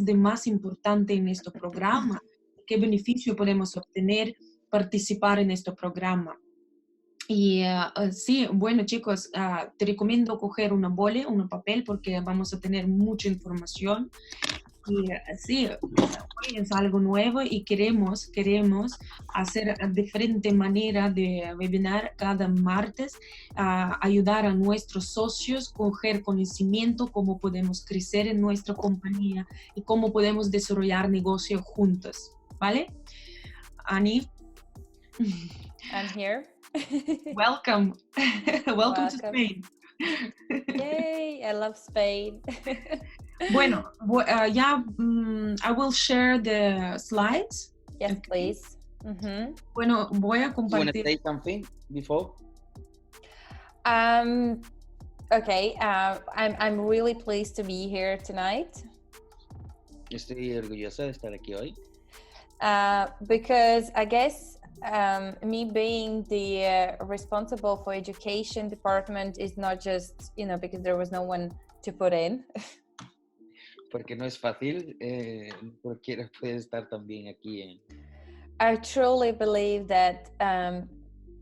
es de más importante en este programa? ¿Qué beneficio podemos obtener participar en este programa? Y sí, bueno chicos, te recomiendo coger una bola, un papel, porque vamos a tener mucha información. Y sí, hoy es algo nuevo y queremos hacer diferente manera de webinar cada martes, ayudar a nuestros socios a coger conocimiento, cómo podemos crecer en nuestra compañía y cómo podemos desarrollar negocio juntos, ¿vale? Ani? I'm here. Welcome. Welcome to Spain. Yay, I love Spain. Bueno, I will share the slides. Yes, please. Bueno, voy a You want to compartir. say something before? Okay, I'm really pleased to be here tonight. Estoy orgullosa de estar aquí hoy. Because I guess me being the responsible for education department is not just, because there was no one to put in. Porque no es fácil, cualquiera puede estar también aquí. I truly believe that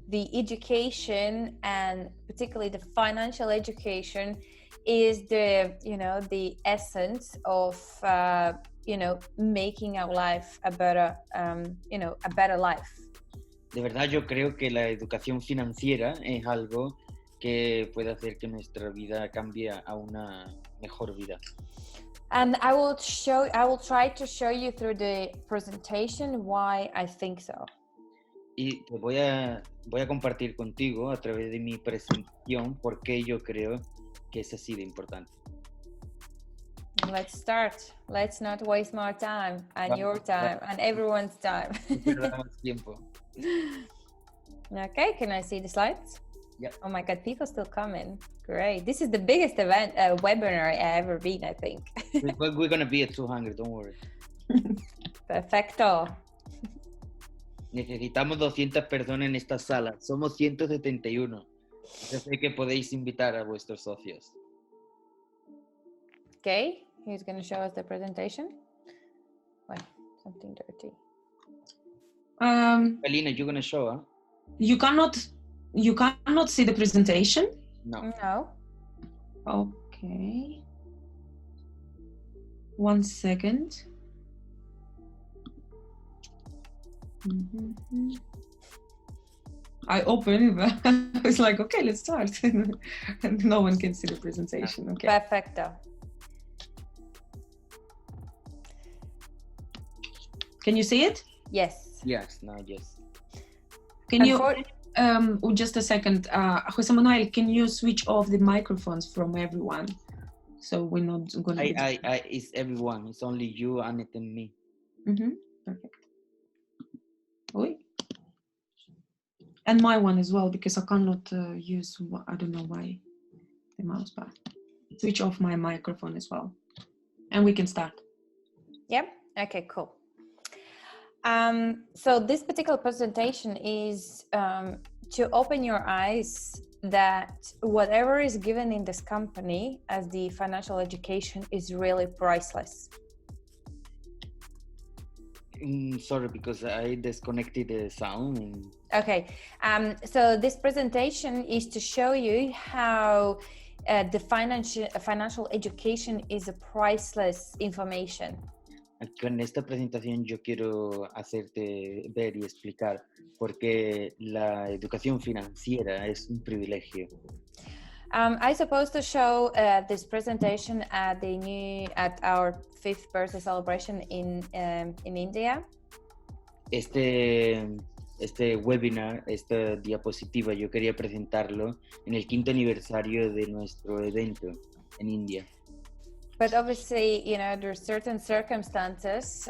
the education, and particularly the financial education, is the essence of making our life a better life. De verdad yo creo que la educación financiera es algo que puede hacer que nuestra vida cambie a una mejor vida. And I will try to show you through the presentation why I think so. Y te voy a compartir contigo a través de mi presentación por qué yo creo que es así de importante. Let's start. Let's not waste more time and your time and everyone's time. No perdamos tiempo. Okay, can I see the slides? Yeah. Oh my God, people still coming. Great. This is the biggest event, webinar I've ever been, I think. We're going to be at 200, don't worry. Perfecto. Necesitamos 200 personas en esta sala. Somos 171. Yo sé que podéis invitar a vuestros socios. Okay, he's going to show us the presentation. Well, something dirty. Alina, you're going to show, huh? You cannot see the presentation? No. No. Okay. 1 second. I opened it. I was like, okay, let's start. And no one can see the presentation. Okay. Perfecto. Can you see it? Yes. Yes, no, yes. Can you, just a second, Jose Manuel, can you switch off the microphones from everyone? So we're not going to... It's everyone. It's only you, Aneta, and me. Perfect. Oi. And my one as well, because I cannot use, I don't know why, the mouse pad. Switch off my microphone as well. And we can start. Yep. Okay, cool. So this particular presentation is to open your eyes that whatever is given in this company as the financial education is really priceless. Sorry, because I disconnected the sound. Okay, so this presentation is to show you how the financial education is a priceless information. Con esta presentación yo quiero hacerte ver y explicar por qué la educación financiera es un privilegio. I supposed to show this presentation at our 5th birthday celebration in India. Este webinar, esta diapositiva, yo quería presentarlo en el 5º aniversario de nuestro evento en India. But obviously, there are certain circumstances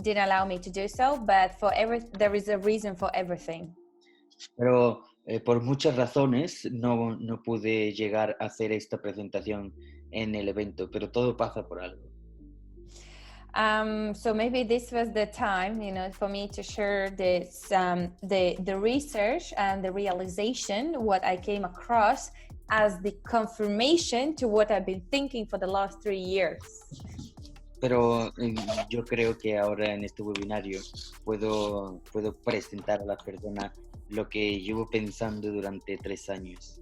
didn't allow me to do so, but there is a reason for everything. Pero por muchas razones no pude llegar a hacer esta presentación en el evento, pero todo pasa por algo. So maybe this was the time, for me to share this, the research and the realization, what I came across as the confirmation to what I've been thinking for the last 3 years. Pero yo creo que ahora en este webinario puedo presentar a las personas lo que llevo pensando durante 3 años.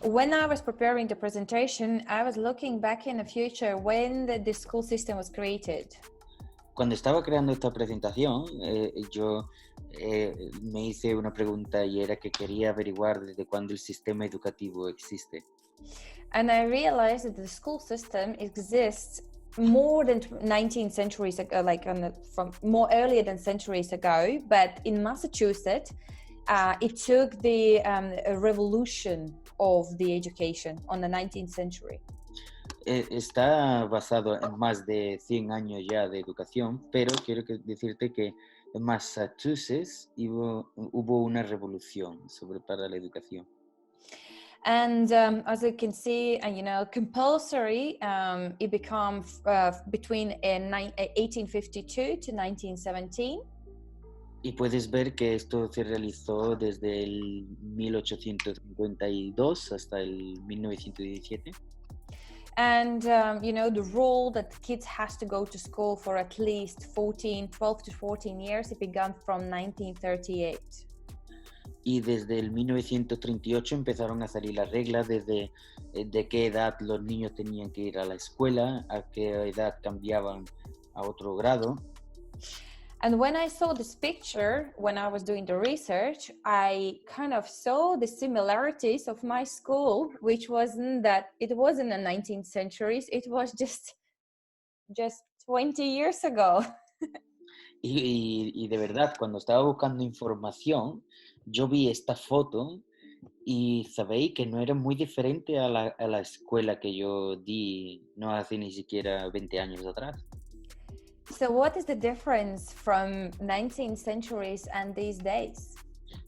When I was preparing the presentation, I was looking back in the future when the school system was created. Cuando estaba creando esta presentación, yo me hice una pregunta y era que quería averiguar desde cuándo el sistema educativo existe. And I realized that the school system exists more than 19 centuries ago, from more earlier than centuries ago. But in Massachusetts, it took the revolution of the education on the 19th century. Está basado en más de 100 años ya de educación, pero quiero decirte que en Massachusetts hubo una revolución para la educación. And as you can see, compulsory, it became between 1852 to 1917. Y puedes ver que esto se realizó desde el 1852 hasta el 1917. And, the rule that kids has to go to school for at least 12 to 14 years, it began from 1938. Y desde el 1938 empezaron a salir las reglas de qué edad los niños tenían que ir a la escuela, a qué edad cambiaban a otro grado. And when I saw this picture, when I was doing the research, I kind of saw the similarities of my school, which wasn't the 19th centuries, it was just 20 years ago. Y de verdad, cuando estaba buscando información, yo vi esta foto y sabéis que no era muy diferente a la escuela que yo di no hace ni siquiera 20 años atrás. So what is the difference from 19th centuries and these days?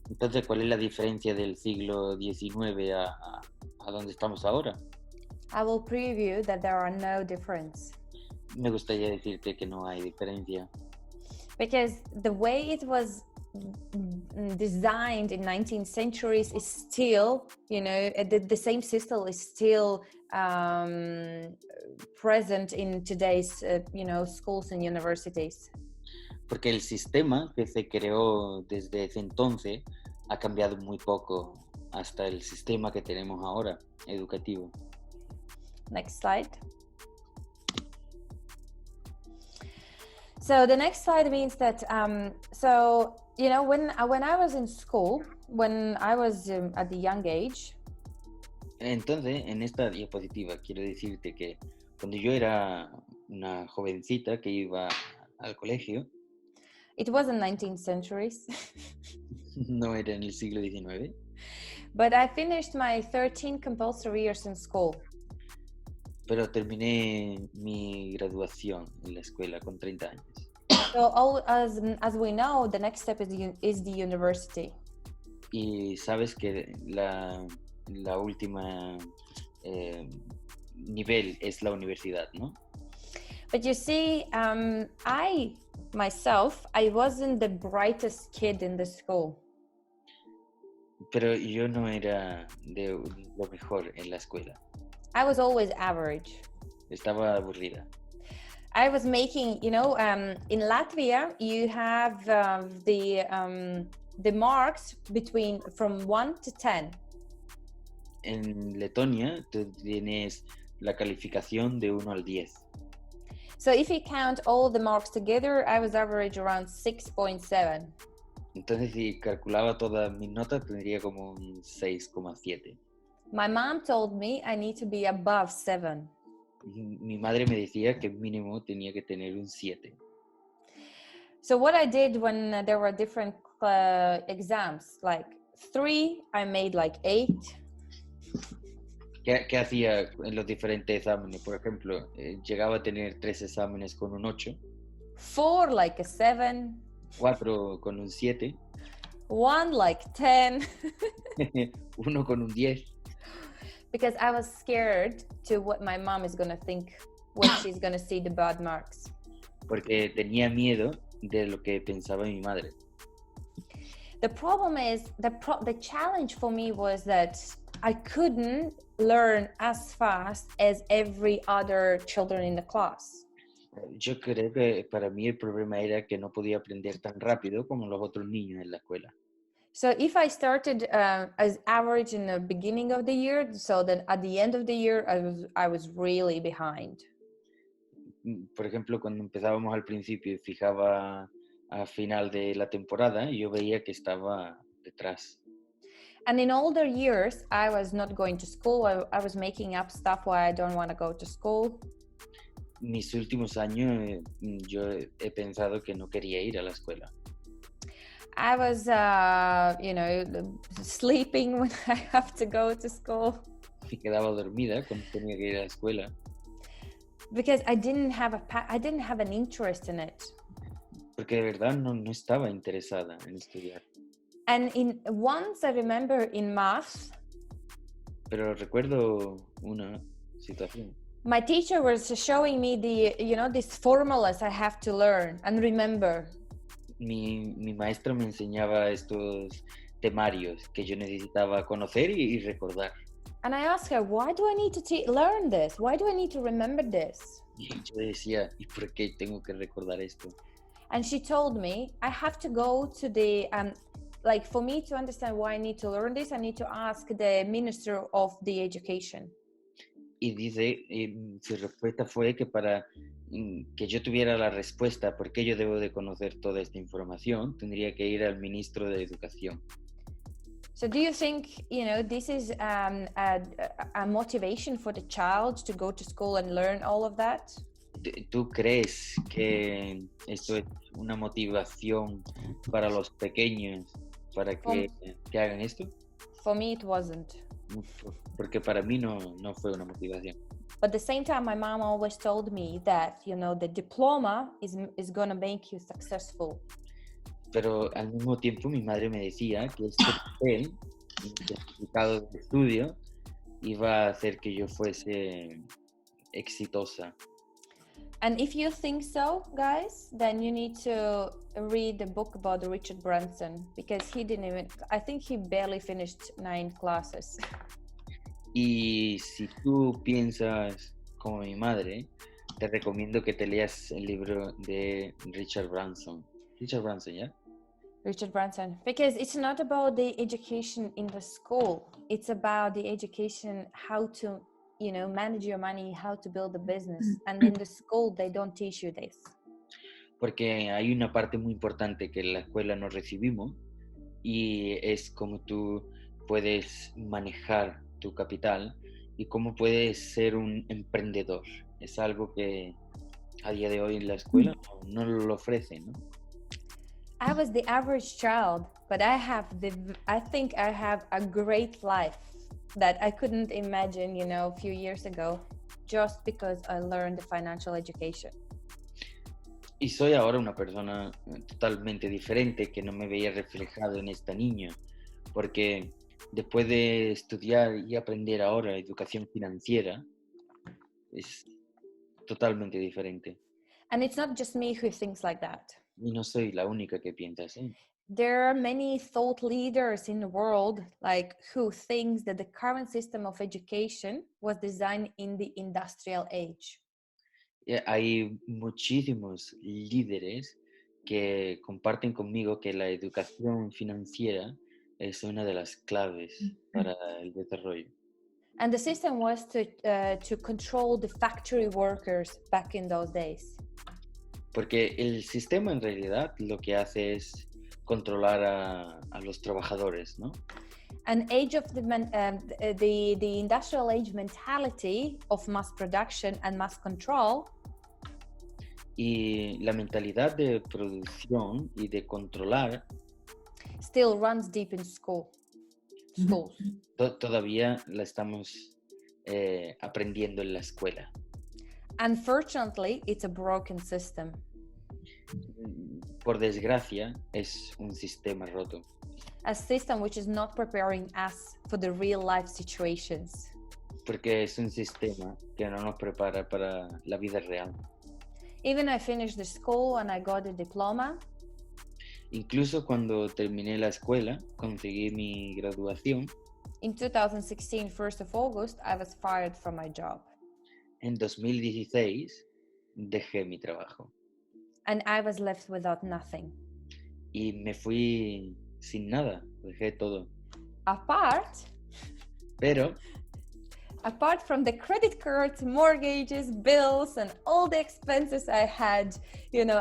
Entonces, ¿cuál es la diferencia del siglo XIX a donde estamos ahora? I will preview that there are no difference. Me gustaría decirte que no hay diferencia. Because the way it was designed in 19th centuries is still, the same system is still present in today's, schools and universities. Porque el sistema que se creó desde ese entonces ha cambiado muy poco hasta el sistema que tenemos ahora, educativo. Next slide. So the next slide means that, when I was in school, when I was at the young age. Entonces, en esta diapositiva quiero decirte que cuando yo era una jovencita que iba al colegio. It wasn't 19th centuries. No era en el siglo XIX. But I finished my 13 compulsory years in school. Pero terminé mi graduación en la escuela con 30 años. So as we know, the next step is the university. Y sabes que la última nivel es la universidad, ¿no? But you see, I wasn't the brightest kid in the school. Pero yo no era de lo mejor en la escuela. I was always average. Estaba aburrida. I was making, in Latvia, you have the marks from 1 to 10. En Letonia, tú tienes la calificación de 1 al 10. So if you count all the marks together, I was average around 6.7. Entonces, si calculaba todas mis notas, tendría como un 6,7. My mom told me I need to be above 7. Mi madre me decía que mínimo tenía que tener un 7. So what I did when there were different exams, like 3, I made like 8. ¿Qué hacía en los diferentes exámenes? Por ejemplo, llegaba a tener 3 exámenes con un 8. 4 like a 7. 4 con un 7. 1 like 10. 1 con un 10. Because I was scared to what my mom is going to think when she's going to see the bad marks. Porque tenía miedo de lo que pensaba mi madre. The problem is, the challenge for me was that I couldn't learn as fast as every other children in the class. Yo creo que para mí el problema era que no podía aprender tan rápido como los otros niños en la escuela. So if I started as average in the beginning of the year, so then at the end of the year, I was really behind. Por ejemplo, cuando empezábamos al principio y fijaba a final de la temporada, yo veía que estaba detrás. And in older years, I was not going to school. I was making up stuff why I don't want to go to school. Mis últimos años yo he pensado que no quería ir a la escuela. I was, sleeping when I have to go to school. Me quedaba dormida cuando tenía que ir a la escuela. Because I didn't have an interest in it. Porque de verdad no estaba interesada en estudiar. And once I remember in math. Pero recuerdo una situación. My teacher was showing me these formulas I have to learn and remember. Mi maestra me enseñaba estos temarios que yo necesitaba conocer y recordar. And I asked her, why do I need to learn this? Why do I need to remember this? Y yo decía, ¿y por qué tengo que recordar esto? And she told me, I have to go to the, for me to understand why I need to learn this, I need to ask the Minister of the Education. Y dice, su respuesta fue que para que yo tuviera la respuesta por qué yo debo de conocer toda esta información, tendría que ir al ministro de Educación. So do you think, this is a motivation for the child to go to school and learn all of that? ¿Tú crees que esto es una motivación para los pequeños para que hagan esto? For me, it wasn't. Porque para mí no fue una motivación. But at the same time, my mom always told me that, the diploma is going to make you successful. Pero al mismo tiempo mi madre me decía que este papel, el certificado de estudio, iba a hacer que yo fuese exitosa. And if you think so, guys, then you need to read the book about Richard Branson, because I think he barely finished 9 classes. Y si tú piensas como mi madre, te recomiendo que te leas el libro de Richard Branson. Richard Branson, ¿ya? Richard Branson, because it's not about the education in the school. It's about the education, how to, manage your money, how to build a business. And in the school, they don't teach you this. Porque hay una parte muy importante que en la escuela no recibimos y es cómo tú puedes manejar tu capital y cómo puedes ser un emprendedor. Es algo que a día de hoy en la escuela no lo ofrecen, ¿no? I was the average child, but I think I have a great life that I couldn't imagine, a few years ago, just because I learned the financial education. Y soy ahora una persona totalmente diferente que no me veía reflejado en esta niña, porque después de estudiar y aprender ahora educación financiera, es totalmente diferente. And it's not just me who thinks like that. Y no soy la única que piensa así. There are many thought leaders in the world, who thinks that the current system of education was designed in the industrial age. Hay muchísimos líderes que comparten conmigo que la educación financiera es una de las claves para el desarrollo. And the system was to control the factory workers back in those days. Porque el sistema en realidad lo que hace es controlar a los trabajadores, ¿no? An age of the industrial age mentality of mass production and mass control. Y la mentalidad de producción y de controlar still runs deep in schools. Todavía la estamos aprendiendo en la escuela. Unfortunately, it's a broken system. Por desgracia, es un sistema roto. A system which is not preparing us for the real life situations. Porque es un sistema que no nos prepara para la vida real. Even I finished the school and I got a diploma. Incluso cuando terminé la escuela, conseguí mi graduación. In 2016, 1st of August, I was fired from my job. En 2016 dejé mi trabajo And I was left without nothing. y me fui sin nada, dejé todo. Pero Apart from the credit cards, mortgages, bills, and all the expenses I had,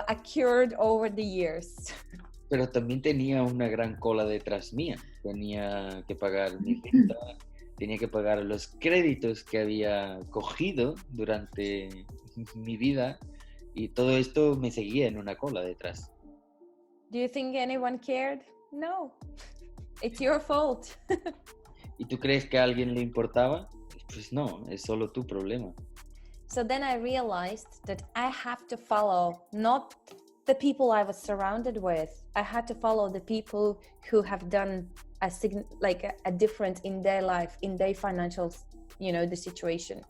accrued over the years. pero también tenía una gran cola detrás mía. Tenía que pagar mi renta, tenía que pagar los créditos que había cogido durante mi vida y todo esto me seguía en una cola detrás. Do you think anyone cared? No. It's your fault. ¿Y tú crees que a alguien le importaba? Pues no, es solo tu problema. So then I realized that I have to follow not the people I was surrounded with. I had to follow the people who have done a difference in their life, in their financial, the situation.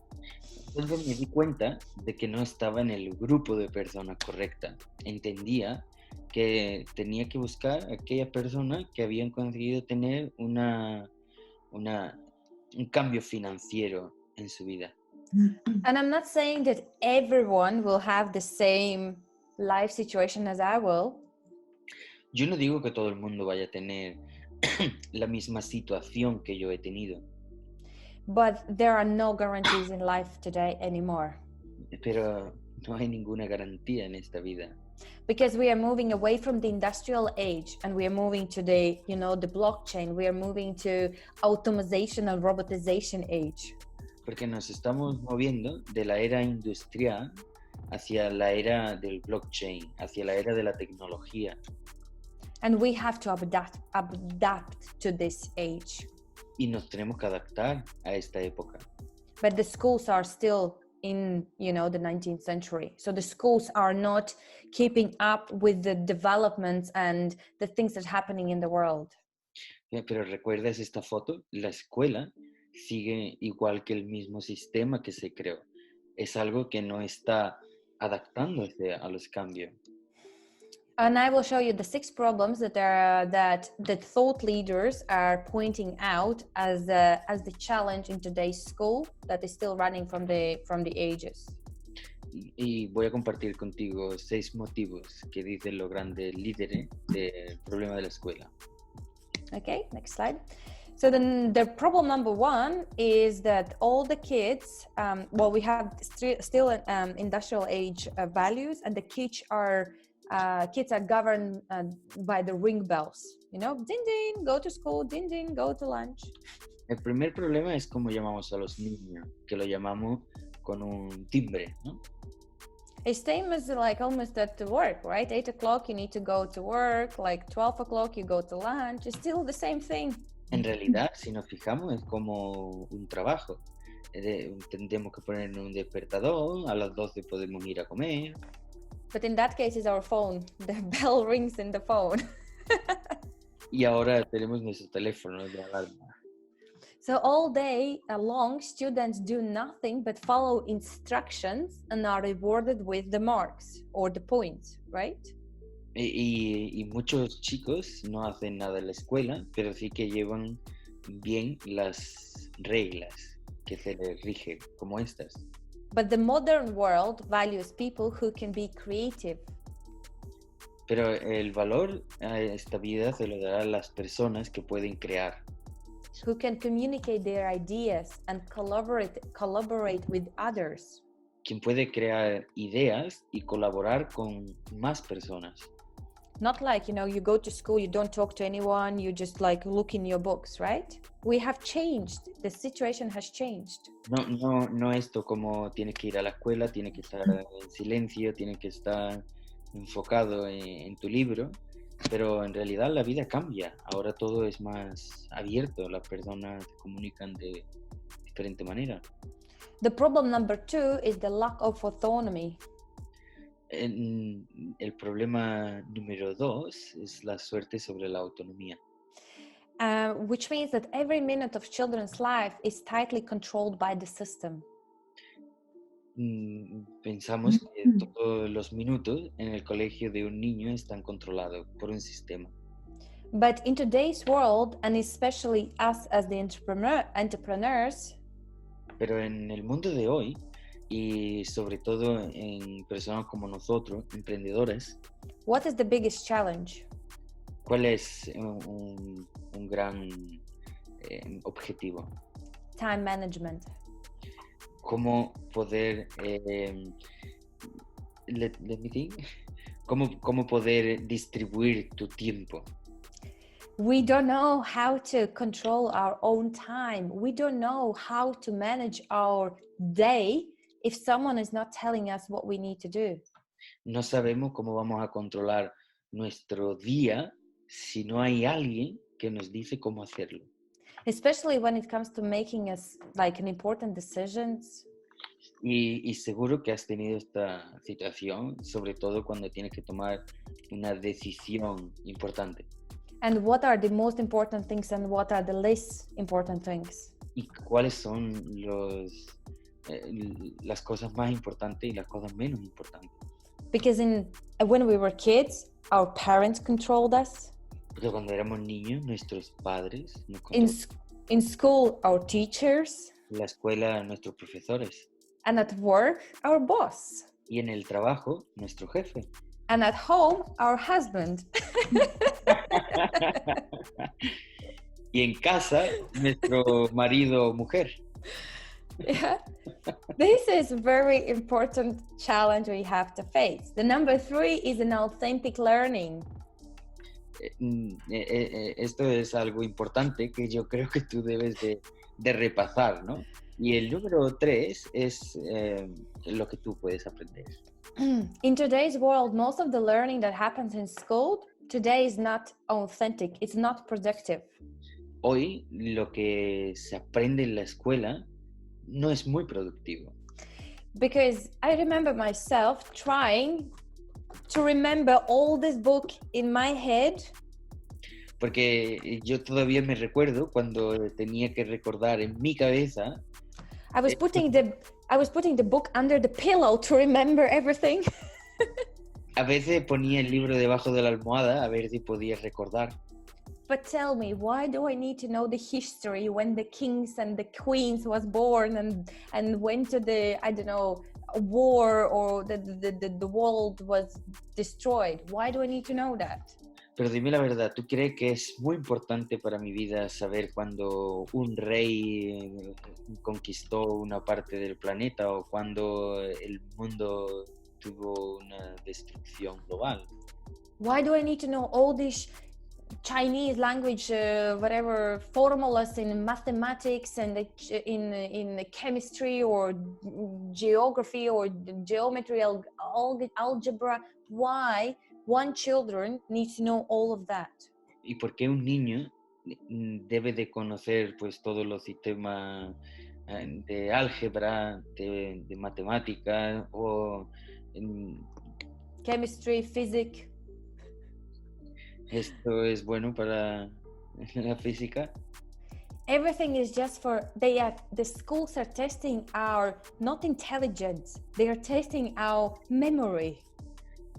Entonces me di cuenta de que no estaba en el grupo de personas correcta. Entendía que tenía que buscar a aquella persona que habían conseguido tener un cambio financiero en su vida. And I'm not saying that everyone will have the same life situation as I will. Yo no digo que todo el mundo vaya a tener la misma situación que yo he tenido. But there are no guarantees in life today anymore. Pero no hay ninguna garantía en esta vida. Because we are moving away from the industrial age and we are moving to the blockchain. We are moving to automation and robotization age. Porque nos estamos moviendo de la era industrial hacia la era del blockchain, hacia la era de la tecnología. And we have to adapt to this age. Y nos tenemos que adaptar a esta época. But the schools are still in, the 19th century. So the schools are not keeping up with the developments and the things that are happening in the world. Pero ¿recuerdas esta foto? La escuela sigue igual que el mismo sistema que se creó. Es algo que no está adaptándose a los cambios. And I will show you the 6 problems that the thought leaders are pointing out as the challenge in today's school that is still running from the ages. Y voy a compartir contigo 6 motivos que dicen los grandes líderes del problema de la escuela. Okay, next slide. So then the problem number 1 is that all the kids, we have still industrial age values, and the kids are governed by the ring bells. Ding ding, go to school, ding ding, go to lunch. El primer problema es cómo llamamos a los niños, que lo llamamos con un timbre, ¿no? It's same as almost at work, right? 8 o'clock you need to go to work, 12 o'clock you go to lunch. It's still the same thing. En realidad, si nos fijamos, es como un trabajo. Tendremos que poner un despertador, a las 12 podemos ir a comer. But in that case, it's our phone. The bell rings in the phone. Y ahora tenemos nuestro teléfono de alarma. So all day long, students do nothing but follow instructions and are rewarded with the marks or the points, right? Y muchos chicos no hacen nada en la escuela, pero sí que llevan bien las reglas que se les rigen, como estas. But the modern world values people who can be creative. Pero el valor a esta vida se lo dará a las personas que pueden crear. Who can communicate their ideas and collaborate with others. Quien puede crear ideas y colaborar con más personas. Not you go to school, you don't talk to anyone, you just look in your books, right? We have changed. The situation has changed. No esto como tienes que ir a la escuela, tienes que estar en silencio, tienes que estar enfocado en tu libro, pero en realidad la vida cambia. Ahora todo es más abierto, las personas se comunican de diferente manera. The problem number 2 is the lack of autonomy. El problema número 2 es la suerte sobre la autonomía. Which means that every minute of children's life is tightly controlled by the system. Pensamos que todos los minutos en el colegio de un niño están controlados por un sistema. But in today's world, and especially us as the entrepreneurs, Pero en el mundo de hoy, y sobre todo en personas como nosotros, emprendedores, what is the biggest challenge? ¿cuál es un gran objetivo? Time management. ¿Cómo poder, let me think, cómo poder distribuir tu tiempo? We don't know how to control our own time. We don't know how to manage our day if someone is not telling us what we need to do. No sabemos cómo vamos a controlar nuestro día si no hay alguien que nos dice cómo hacerlo. Especially when it comes to making us like an important decisions. Y seguro que has tenido esta situación, sobre todo cuando tienes que tomar una decisión importante. And what are the most important things and what are the less important things? ¿Y cuáles son las cosas más importantes y las cosas menos importantes? Because when we were kids, our parents controlled us. Porque cuando éramos niños, nuestros padres nos In, controlaban. in school, our teachers. En la escuela, nuestros profesores. And at work, our boss. Y en el trabajo, nuestro jefe. And at home, our husband. Y en casa, nuestro marido o mujer. Yeah. This is a very important challenge we have to face. The number 3 is an authentic learning. Esto es algo importante que yo creo que tú debes de repasar, ¿no? Y el número 3 es lo que tú puedes aprender. In today's world, most of the learning that happens in school today is not authentic. It's not productive. Hoy lo que se aprende en la escuela no es muy productivo. Because I remember myself trying to remember all this book in my head. Porque yo todavía me recuerdo cuando tenía que recordar en mi cabeza. I was putting the book under the pillow to remember everything. A veces ponía el libro debajo de la almohada a ver si podía recordar. But tell me, why do I need to know the history when the kings and the queens was born and went to the, I don't know, war or the world was destroyed? Why do I need to know that? Pero dime la verdad, ¿tú crees que es muy importante para mi vida saber cuando un rey conquistó una parte del planeta o cuando el mundo tuvo una destrucción global? Why do I need to know all these Chinese language, whatever formulas in mathematics and in chemistry or geography or geometry, algebra? Why one children needs to know all of that? ¿Y por qué un niño debe de conocer pues todos los sistemas de álgebra, de matemática o chemistry, physics? ¿Esto es bueno para la física? Everything is just the schools are testing our not intelligence, they are testing our memory.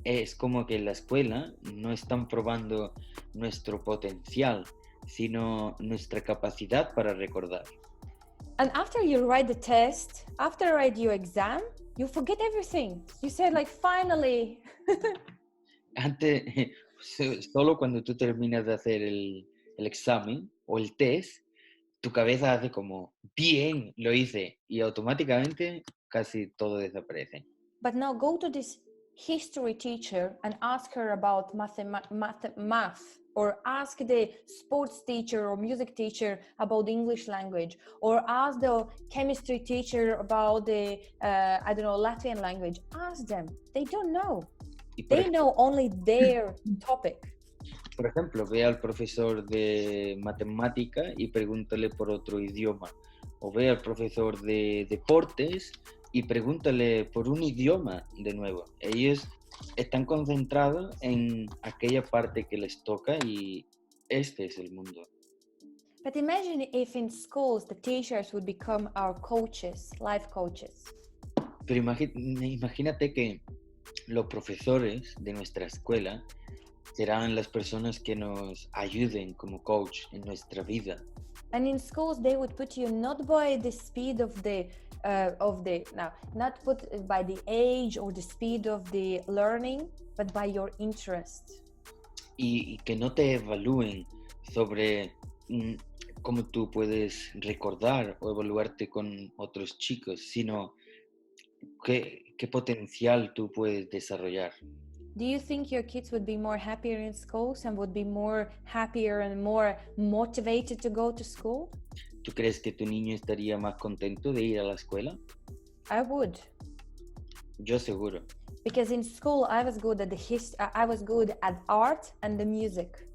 Es como que en la escuela no están probando nuestro potencial, sino nuestra capacidad para recordar. And after you write the test, after you write your exam, you forget everything. You say like, finally. Solo cuando tú terminas de hacer el examen o el test, tu cabeza hace como, bien, lo hice, y automáticamente casi todo desaparece. But now go to this history teacher and ask her about math, or ask the sports teacher or music teacher about the English language, or ask the chemistry teacher about the, Latvian language. Ask them. They don't know. They know only their topic. Por ejemplo, ve al profesor de matemática y pregúntale por otro idioma. O ve al profesor de deportes y pregúntale por un idioma de nuevo. Ellos están concentrados en aquella parte que les toca y este es el mundo. But imagine if in schools the teachers would become our coaches, life coaches. Pero imagínate que los profesores de nuestra escuela serán las personas que nos ayuden como coach en nuestra vida. And in schools, they would put you not by the speed of the not put by the age or the speed of the learning, but by your interest. Y que no te evalúen sobre cómo tú puedes recordar o evaluarte con otros chicos, sino qué potencial tú puedes desarrollar. Do you think your kids would be more happier in schools and would be more happier and more motivated to go to school? ¿Tú crees que tu niño estaría más contento de ir a la escuela? I would. Yo seguro. Because in school I was good at I was good at art and the music.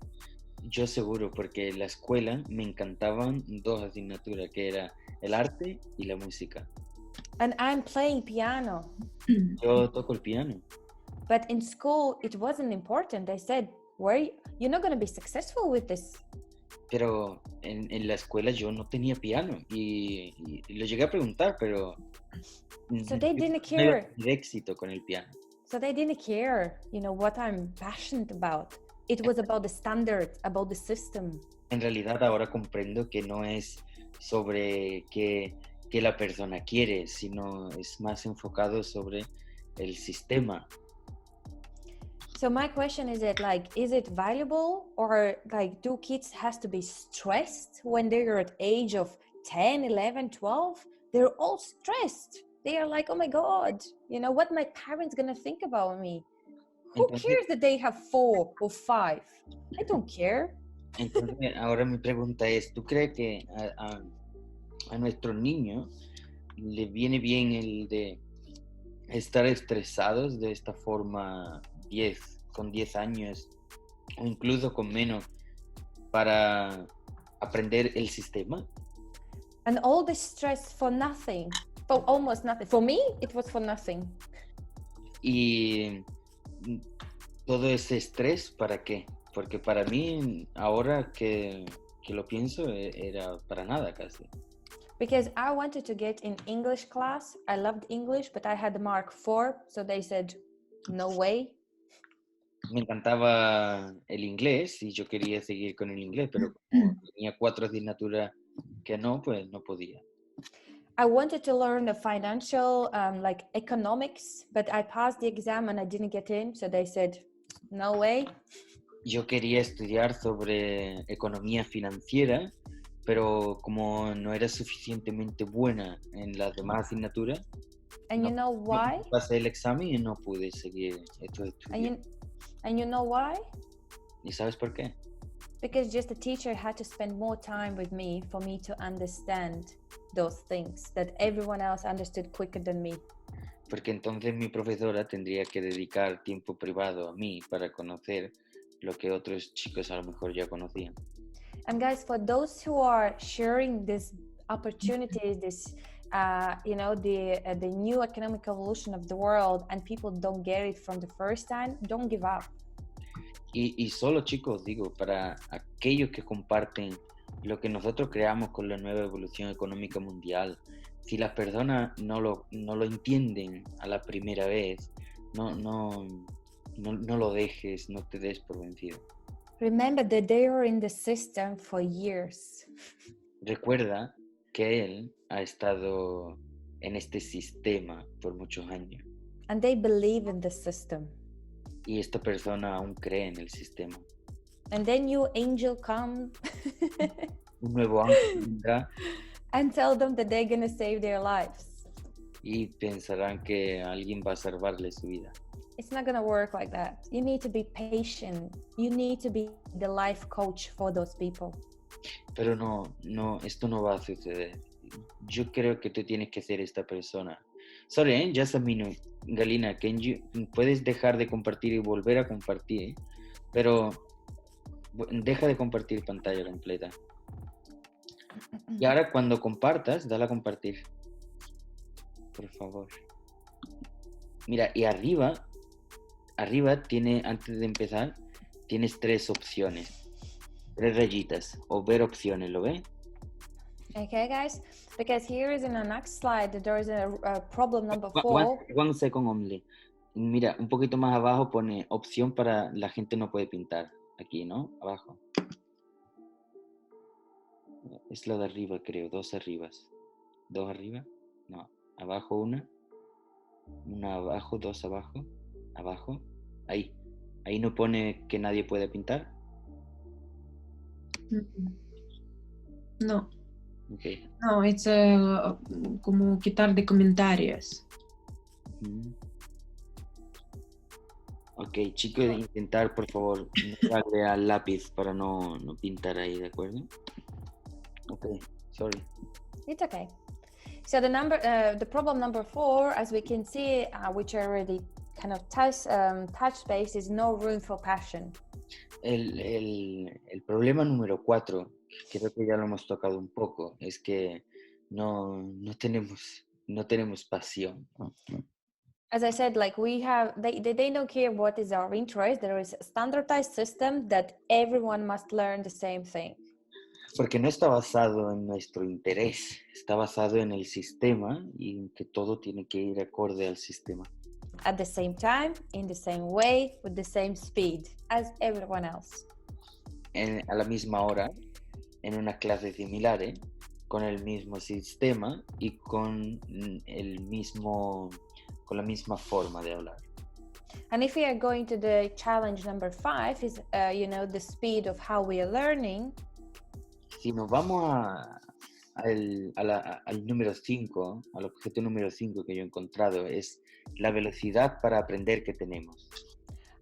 Yo seguro, porque en la escuela me encantaban dos asignaturas, que era el arte y la música. And I'm playing piano. Yo toco el piano. But in school, it wasn't important. They said, you're not going to be successful with this. Pero en la escuela yo no tenía piano y lo llegué a preguntar, pero So they didn't no iba a care. tener éxito con el piano. So they didn't care, what I'm passionate about. It was about the standard, about the system. En realidad ahora comprendo que no es sobre qué la persona quiere, sino es más enfocado sobre el sistema. So my question is is it valuable, or do kids has to be stressed when they're at age of 10, 11, 12? They're all stressed. They are like, oh my God, what my parents gonna think about me? Who cares that they have 4 or 5? I don't care. Entonces, ahora mi pregunta es, ¿tú crees que a nuestros niños les viene bien el de estar estresados de esta forma con 10 años o incluso con menos para aprender el sistema? And all this stress for nothing, for almost nothing. For me, it was for nothing. Y todo ese estrés, ¿para qué? Porque para mí, ahora que lo pienso, era para nada casi. Because I wanted to get in English class. I loved English, but I had the mark 4, so they said, no way. Me encantaba el inglés y yo quería seguir con el inglés, pero como tenía 4 asignaturas que no, pues no podía. I wanted to learn the financial, economics, but I passed the exam and I didn't get in, so they said, no way. Yo quería estudiar sobre economía financiera, pero como no era suficientemente buena en las demás asignaturas, And you know why? pasé el examen y no pude seguir estos estudios. And you know why? ¿Y sabes por qué? Because just the teacher had to spend more time with me for me to understand those things that everyone else understood quicker than me. Porque entonces mi profesora tendría que dedicar tiempo privado a mí para conocer lo que otros chicos a lo mejor ya conocían. And guys, for those who are sharing this opportunities, this the new economic evolution of the world, and people don't get it from the first time, don't give up. Y solo, chicos, digo, para aquellos que comparten lo que nosotros creamos con la nueva evolución económica mundial, si las personas no lo entienden a la primera vez, no lo dejes, no te des por vencido. Remember that they are in the system for years. Recuerda que él ha estado en este sistema por muchos años. And they believe in the system. Y esta persona aún cree en el sistema. And then new angel come Un nuevo ángel vendrá and tell them that they're going to save their lives. y pensarán que alguien va a salvarle su vida. It's not going to work like that. You need to be patient. You need to be the life coach for those people. Pero no, esto no va a suceder. Yo creo que tú tienes que ser esta persona. Sorry, just a minute. Galina, puedes dejar de compartir y volver a compartir, pero deja de compartir pantalla completa. Y ahora cuando compartas, dale a compartir. Por favor. Mira, y arriba tiene, antes de empezar, tienes 3 opciones. 3 rayitas. O ver opciones, ¿lo ven? Okay, guys, because here is in the next slide, there is a problem number 4. One second only. Mira, un poquito más abajo pone opción para la gente no puede pintar. Aquí, ¿no? Abajo. Es la de arriba, creo. 2 arribas. 2 arriba. No. Abajo una. Una abajo, 2 abajo. Abajo. Ahí. Ahí no pone que nadie puede pintar. No, Ok. no, es como quitar de comentarios. Ok, chicos, intentar, por favor, no darle al lápiz para no pintar ahí, ¿de acuerdo? Ok, sorry. It's okay. So the problem number 4, as we can see, which I already kind of touch base, is no room for passion. El problema número 4, creo que ya lo hemos tocado un poco, es que no tenemos pasión. As I said, like they don't care what is our interest. There is a standardized system that everyone must learn the same thing. Porque no está basado en nuestro interés, está basado en el sistema y en que todo tiene que ir acorde al sistema. At the same time, in the same way, with the same speed as everyone else. A la misma hora, en una clase similar, con el mismo sistema y con la misma forma de hablar. And if we are going to the challenge number 5, is the speed of how we are learning. Si nos vamos al número 5, al objeto número 5 que yo he encontrado, es la velocidad para aprender que tenemos.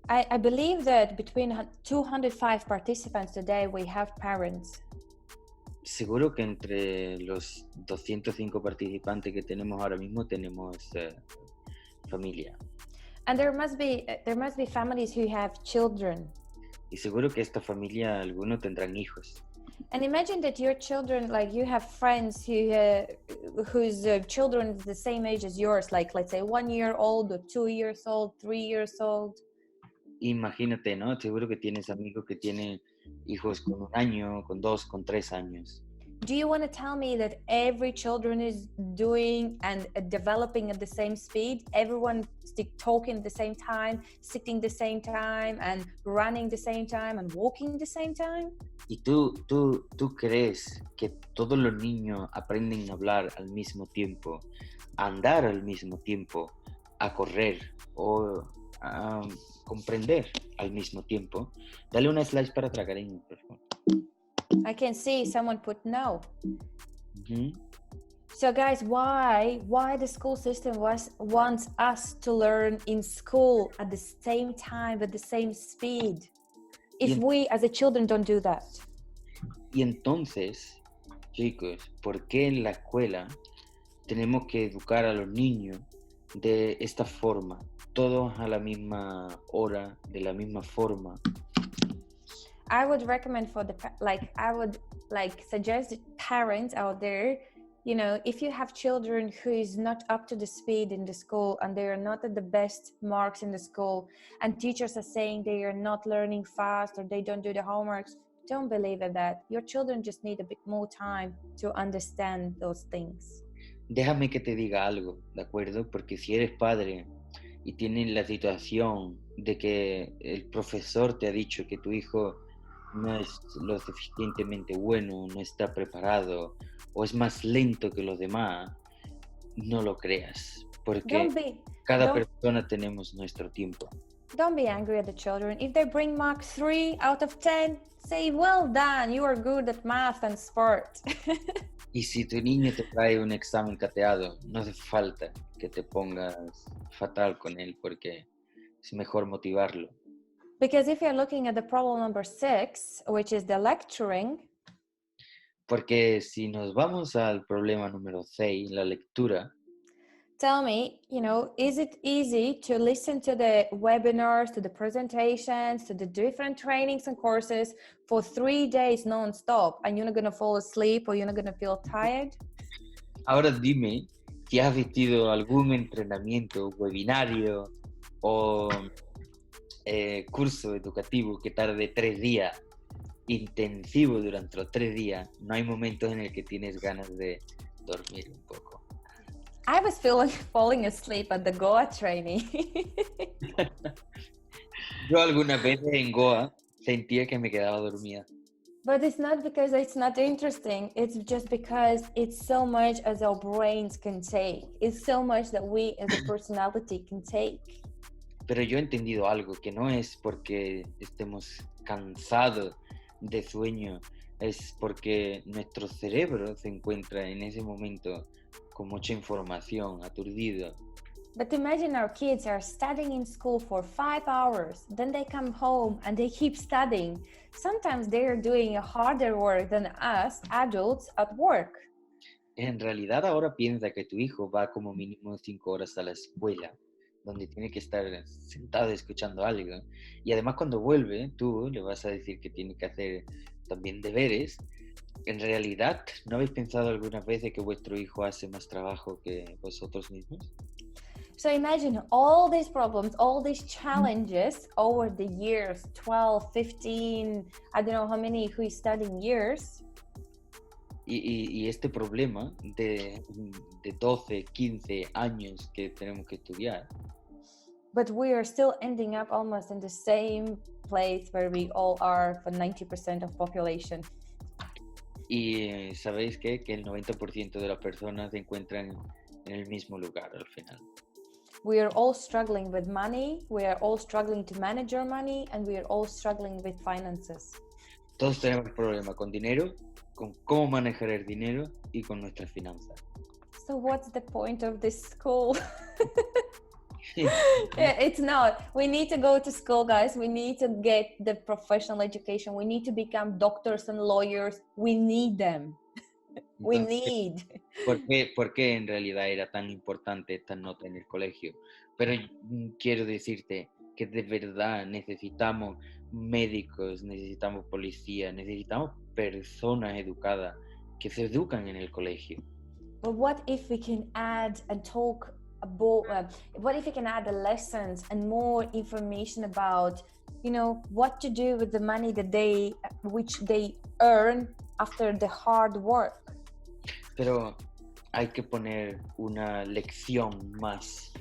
I believe that between 205 participants today, we have parents. Seguro que entre los 205 participantes que tenemos ahora mismo tenemos familia. And there must be families who have children. Y seguro que esta familia, algunos tendrán hijos. And imagine that your children, like you have friends whose children is the same age as yours, like let's say 1 year old or 2 years old, 3 years old. Imagínate, ¿no? Seguro que tienes amigos que tienen hijos con 1 año, con 2, con 3 años. Do you want to tell me that every children is doing and developing at the same speed? Everyone talking at the same time, sitting the same time, and running the same time, and walking the same time? ¿Y tú crees que todos los niños aprenden a hablar al mismo tiempo, a andar al mismo tiempo, a correr o a comprender al mismo tiempo? Dale una slide para atrás, cariño, por favor. I can see someone put no. Uh-huh. So guys, why the school system wants us to learn in school at the same time, at the same speed? If we as a children don't do that. Y entonces, chicos, ¿por qué en la escuela tenemos que educar a los niños de esta forma? Todos a la misma hora, de la misma forma. I would recommend I would suggest parents out there, if you have children who is not up to the speed in the school and they are not at the best marks in the school and teachers are saying they are not learning fast or they don't do the homeworks, don't believe in that. Your children just need a bit more time to understand those things. Déjame que te diga algo, ¿de acuerdo? Porque si eres padre y tienes la situación de que el profesor te ha dicho que tu hijo no es lo suficientemente bueno, no está preparado o es más lento que los demás, no lo creas, porque cada persona tenemos nuestro tiempo. Don't be angry at the children. If they bring mark 3 out of 10, say, well done, you are good at math and sport. Y si tu niño te trae un examen cateado, no hace falta que te pongas fatal con él, porque es mejor motivarlo. Because if you're looking at the problem number 6, which is the lecturing. Porque si nos vamos al problema número 6, la lectura. Tell me, is it easy to listen to the webinars, to the presentations, to the different trainings and courses for 3 days non-stop and you're not going to fall asleep or you're not going to feel tired? Ahora dime si has visto algún entrenamiento, webinario o curso educativo que tarde 3 días, intensivo durante los 3 días. No hay momentos en el que tienes ganas de dormir un poco. I was falling asleep at the Goa training. Yo algunas veces en Goa sentía que me quedaba dormida. But it's not because it's not interesting. It's just because it's so much as our brains can take. It's so much that we as a personality can take. Pero yo he entendido algo, que no es porque estemos cansados de sueño, es porque nuestro cerebro se encuentra en ese momento con mucha información, aturdido. But imagine our kids are studying in school for 5 hours, then they come home and they keep studying. Sometimes they are doing a harder work than us adults at work. En realidad ahora piensa que tu hijo va como mínimo 5 horas a la escuela, donde tiene que estar sentado escuchando algo. Y además cuando vuelve, tú le vas a decir que tiene que hacer también deberes. En realidad, ¿no habéis pensado algunas veces que vuestro hijo hace más trabajo que vosotros mismos? So imagine all these problems, all these challenges over the years, 12, 15, I don't know how many who is studying years. Y este problema de 12, 15 años que tenemos que estudiar. But we are still ending up almost in the same place where we all are for 90% of population. Y ¿sabéis qué? Que el 90% de las personas se encuentran en el mismo lugar al final. We are all struggling with money, we are all struggling to manage our money, and we are all struggling with finances. Todos tenemos problemas con dinero, con cómo manejar el dinero y con nuestras finanzas. So what's the point of this school? Yeah, it's not. We need to go to school, guys. We need to get the professional education. We need to become doctors and lawyers. We need them. We need. ¿Por qué en realidad era tan importante esta nota en el colegio? Pero quiero decirte que de verdad necesitamos médicos, necesitamos policías, necesitamos personas educadas que se educan en el colegio. But what if we can add and talk about, what if we can add the lessons and more information about, you know, what to do with the money that which they earn after the hard work? Pero hay que poner una lección más.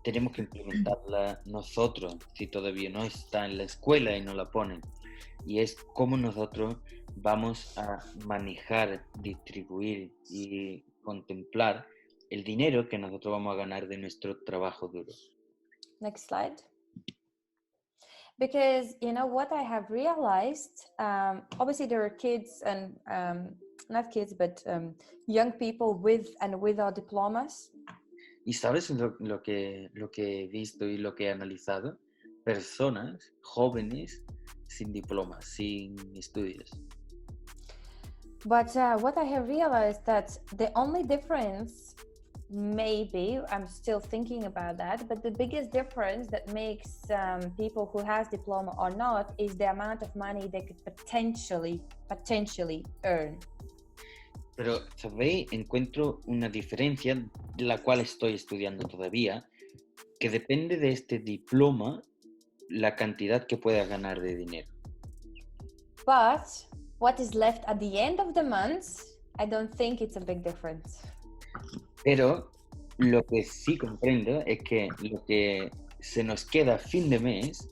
Tenemos que implementarla nosotros, si todavía no está en la escuela y no la ponen. Y es cómo nosotros vamos a manejar, distribuir y contemplar el dinero que nosotros vamos a ganar de nuestro trabajo duro. Next slide. Because, you know, what I have realized, obviously there are kids and not kids, but young people with and without diplomas. ¿Y sabes lo que he visto y lo que he analizado? Personas jóvenes sin diplomas, sin estudios. But what I have realized that the only difference, maybe, I'm still thinking about that, but the biggest difference that makes people who has diploma or not is the amount of money they could potentially earn. Pero, ¿sabéis? Encuentro una diferencia, la cual estoy estudiando todavía, que depende de este diploma, la cantidad que puedas ganar de dinero. But what is left at the end of the month, I don't think it's a big difference. Pero lo que sí comprendo es que lo que se nos queda a fin de mes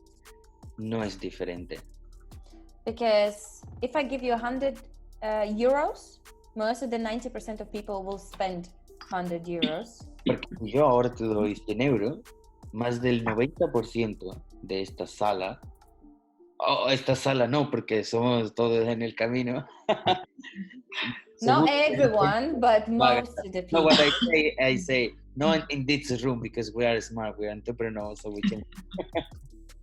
no es diferente. Because if I give you 100 euros, most of the 90% of people will spend 100 euros. Porque si yo ahora te doy 100 euros, más del 90% de esta sala, esta sala no, porque somos todos en el camino. Not everyone, but most of the people. No, what I say, not in this room, because we are smart, we are entrepreneurs, so we can.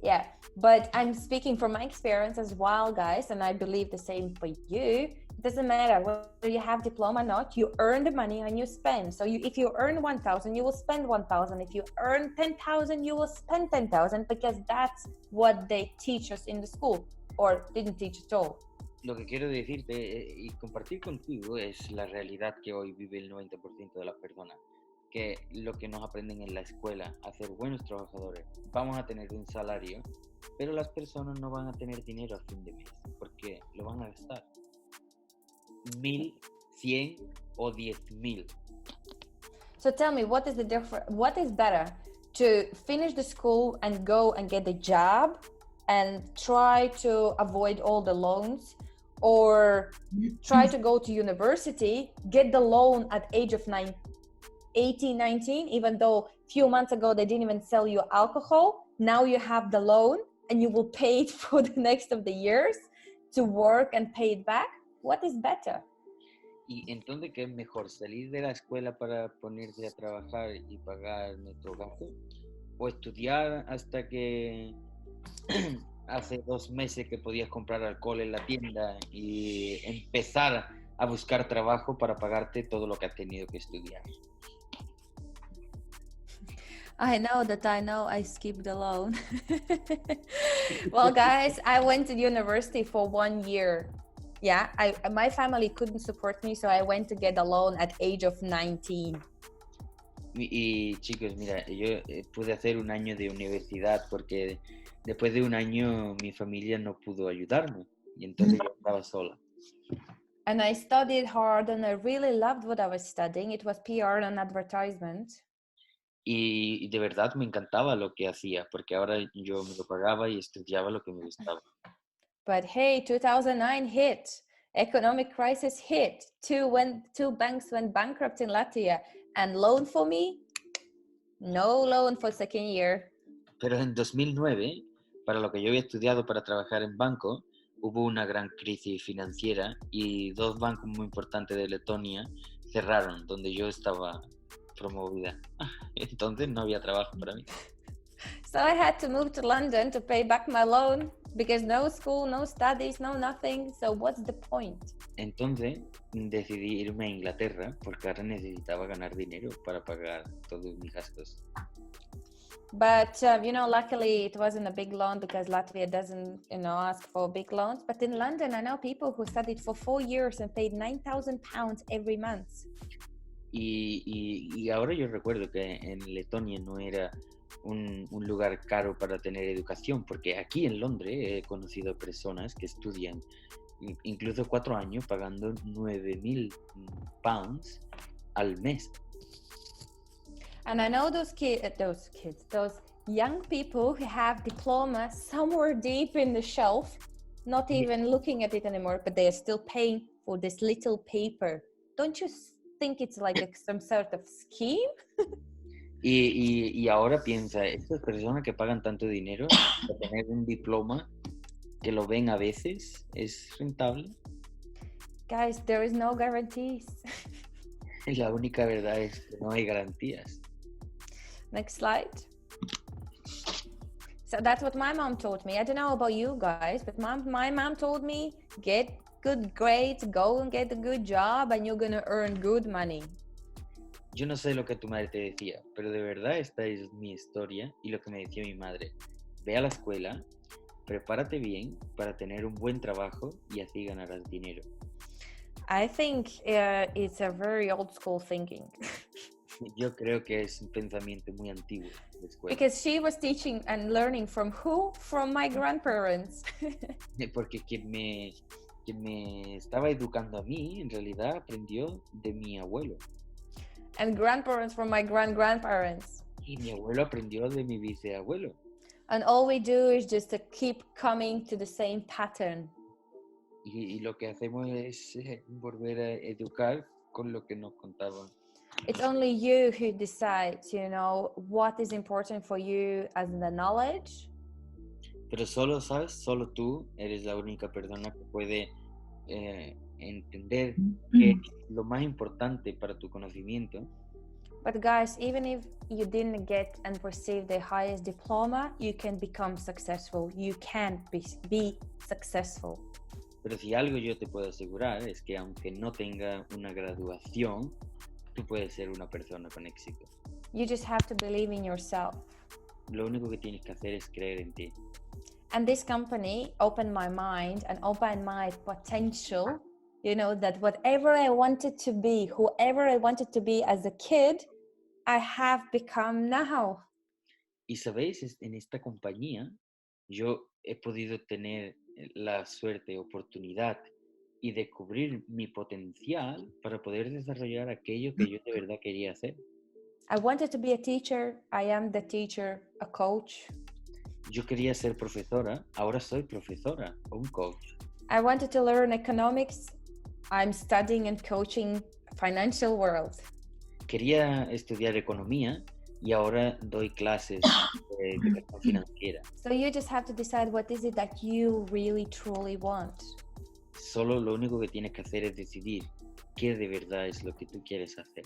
Yeah, but I'm speaking from my experience as well, guys, and I believe the same for you. It doesn't matter whether you have diploma or not, you earn the money and you spend. So if you earn 1,000, you will spend 1,000. If you earn 10,000, you will spend 10,000, because that's what they teach us in the school, or didn't teach at all. Lo que quiero decirte y compartir contigo es la realidad que hoy vive el 90% de las personas. Que lo que nos aprenden en la escuela, a ser buenos trabajadores, vamos a tener un salario, pero las personas no van a tener dinero a fin de mes, porque lo van a gastar. 1,000, 100 o 10,000. So tell me, what is the difference? What is better, to finish the school and go and get a job and try to avoid all the loans, or try to go to university, get the loan at age of 18, 19, even though a few months ago they didn't even sell you alcohol. Now you have the loan and you will pay it for the next of the years to work and pay it back. What is better? Y entonces, ¿qué es mejor? ¿Salir de la escuela para ponerse a trabajar y pagar nuestro gasto? ¿O estudiar hasta que hace 2 meses que podías comprar alcohol en la tienda y empezar a buscar trabajo para pagarte todo lo que has tenido que estudiar? I know I skipped the loan. Well, guys, I went to university for 1 year. Yeah, my family couldn't support me, so I went to get a loan at age of 19. Y chicos, mira, yo pude hacer 1 año de universidad porque después de 1 año mi familia no pudo ayudarme y entonces yo estaba sola. And I studied hard and I really loved what I was studying. It was PR and advertisement. Y de verdad me encantaba lo que hacía porque ahora yo me lo pagaba y estudiaba lo que me gustaba. But hey, 2009 hit, economic crisis hit, two banks went bankrupt in Latvia, and loan for me, no loan for second year. Pero en 2009, para lo que yo había estudiado para trabajar en banco, hubo una gran crisis financiera y 2 bancos muy importantes de Letonia cerraron, donde yo estaba promovida. Entonces no había trabajo para mí. So I had to move to London to pay back my loan because no school, no studies, no nothing. So what's the point? Entonces decidí irme a Inglaterra porque ahora necesitaba ganar dinero para pagar todos mis gastos. But, luckily it wasn't a big loan because Latvia doesn't, ask for big loans. But in London, I know people who studied for 4 years and paid £9,000 every month. Y ahora yo recuerdo que en Letonia no era un lugar caro para tener educación, porque aquí en Londres he conocido personas que estudian incluso 4 años pagando £9,000 al mes. And I know those young people who have diplomas somewhere deep in the shelf, not even looking at it anymore, but they are still paying for this little paper. Don't you think it's like some sort of scheme? Y ahora piensa, estas personas que pagan tanto dinero para tener un diploma, que lo ven a veces, ¿es rentable? Guys, there is no guarantees. La única verdad es que no hay garantías. Next slide. So that's what my mom taught me. I don't know about you guys, but my mom told me, get good grades, go and get a good job, and you're gonna earn good money. Yo no sé lo que tu madre te decía, pero de verdad esta es mi historia y lo que me decía mi madre. Ve a la escuela, prepárate bien para tener un buen trabajo y así ganarás dinero. I think it's a very old school thinking. Yo creo que es un pensamiento muy antiguo de escuela. Because she was teaching and learning from who? From my grandparents. Porque quien me estaba educando a mí, en realidad aprendió de mi abuelo. And grandparents from my grandparents. Y mi abuelo aprendió de mi bisabuelo. And all we do is just to keep coming to the same pattern. Y lo que hacemos es volver a educar con lo que nos contaban. It's only you who decides, what is important for you as the knowledge. Pero solo, ¿sabes? Solo tú eres la única persona que puede entender qué es lo más importante para tu conocimiento. But guys, even if you didn't get and receive the highest diploma, you can become successful. You can be successful. Pero si algo yo te puedo asegurar es que aunque no tenga una graduación, tú puedes ser una persona con éxito. You just have to believe in yourself. Lo único que tienes que hacer es creer en ti. And this company opened my mind and opened my potential, that whatever I wanted to be, whoever I wanted to be as a kid, I have become now. Y sabéis, en esta compañía yo he podido tener la suerte, oportunidad y descubrir mi potencial para poder desarrollar aquello que yo de verdad quería hacer. I wanted to be a teacher. I am the teacher, a coach. Yo quería ser profesora, ahora soy profesora o un coach. I wanted to learn economics. I'm studying and coaching financial world. Quería estudiar economía y ahora doy clases de educación financiera. So you just have to decide what is it that you really truly want. Solo lo único que tienes que hacer es decidir qué de verdad es lo que tú quieres hacer.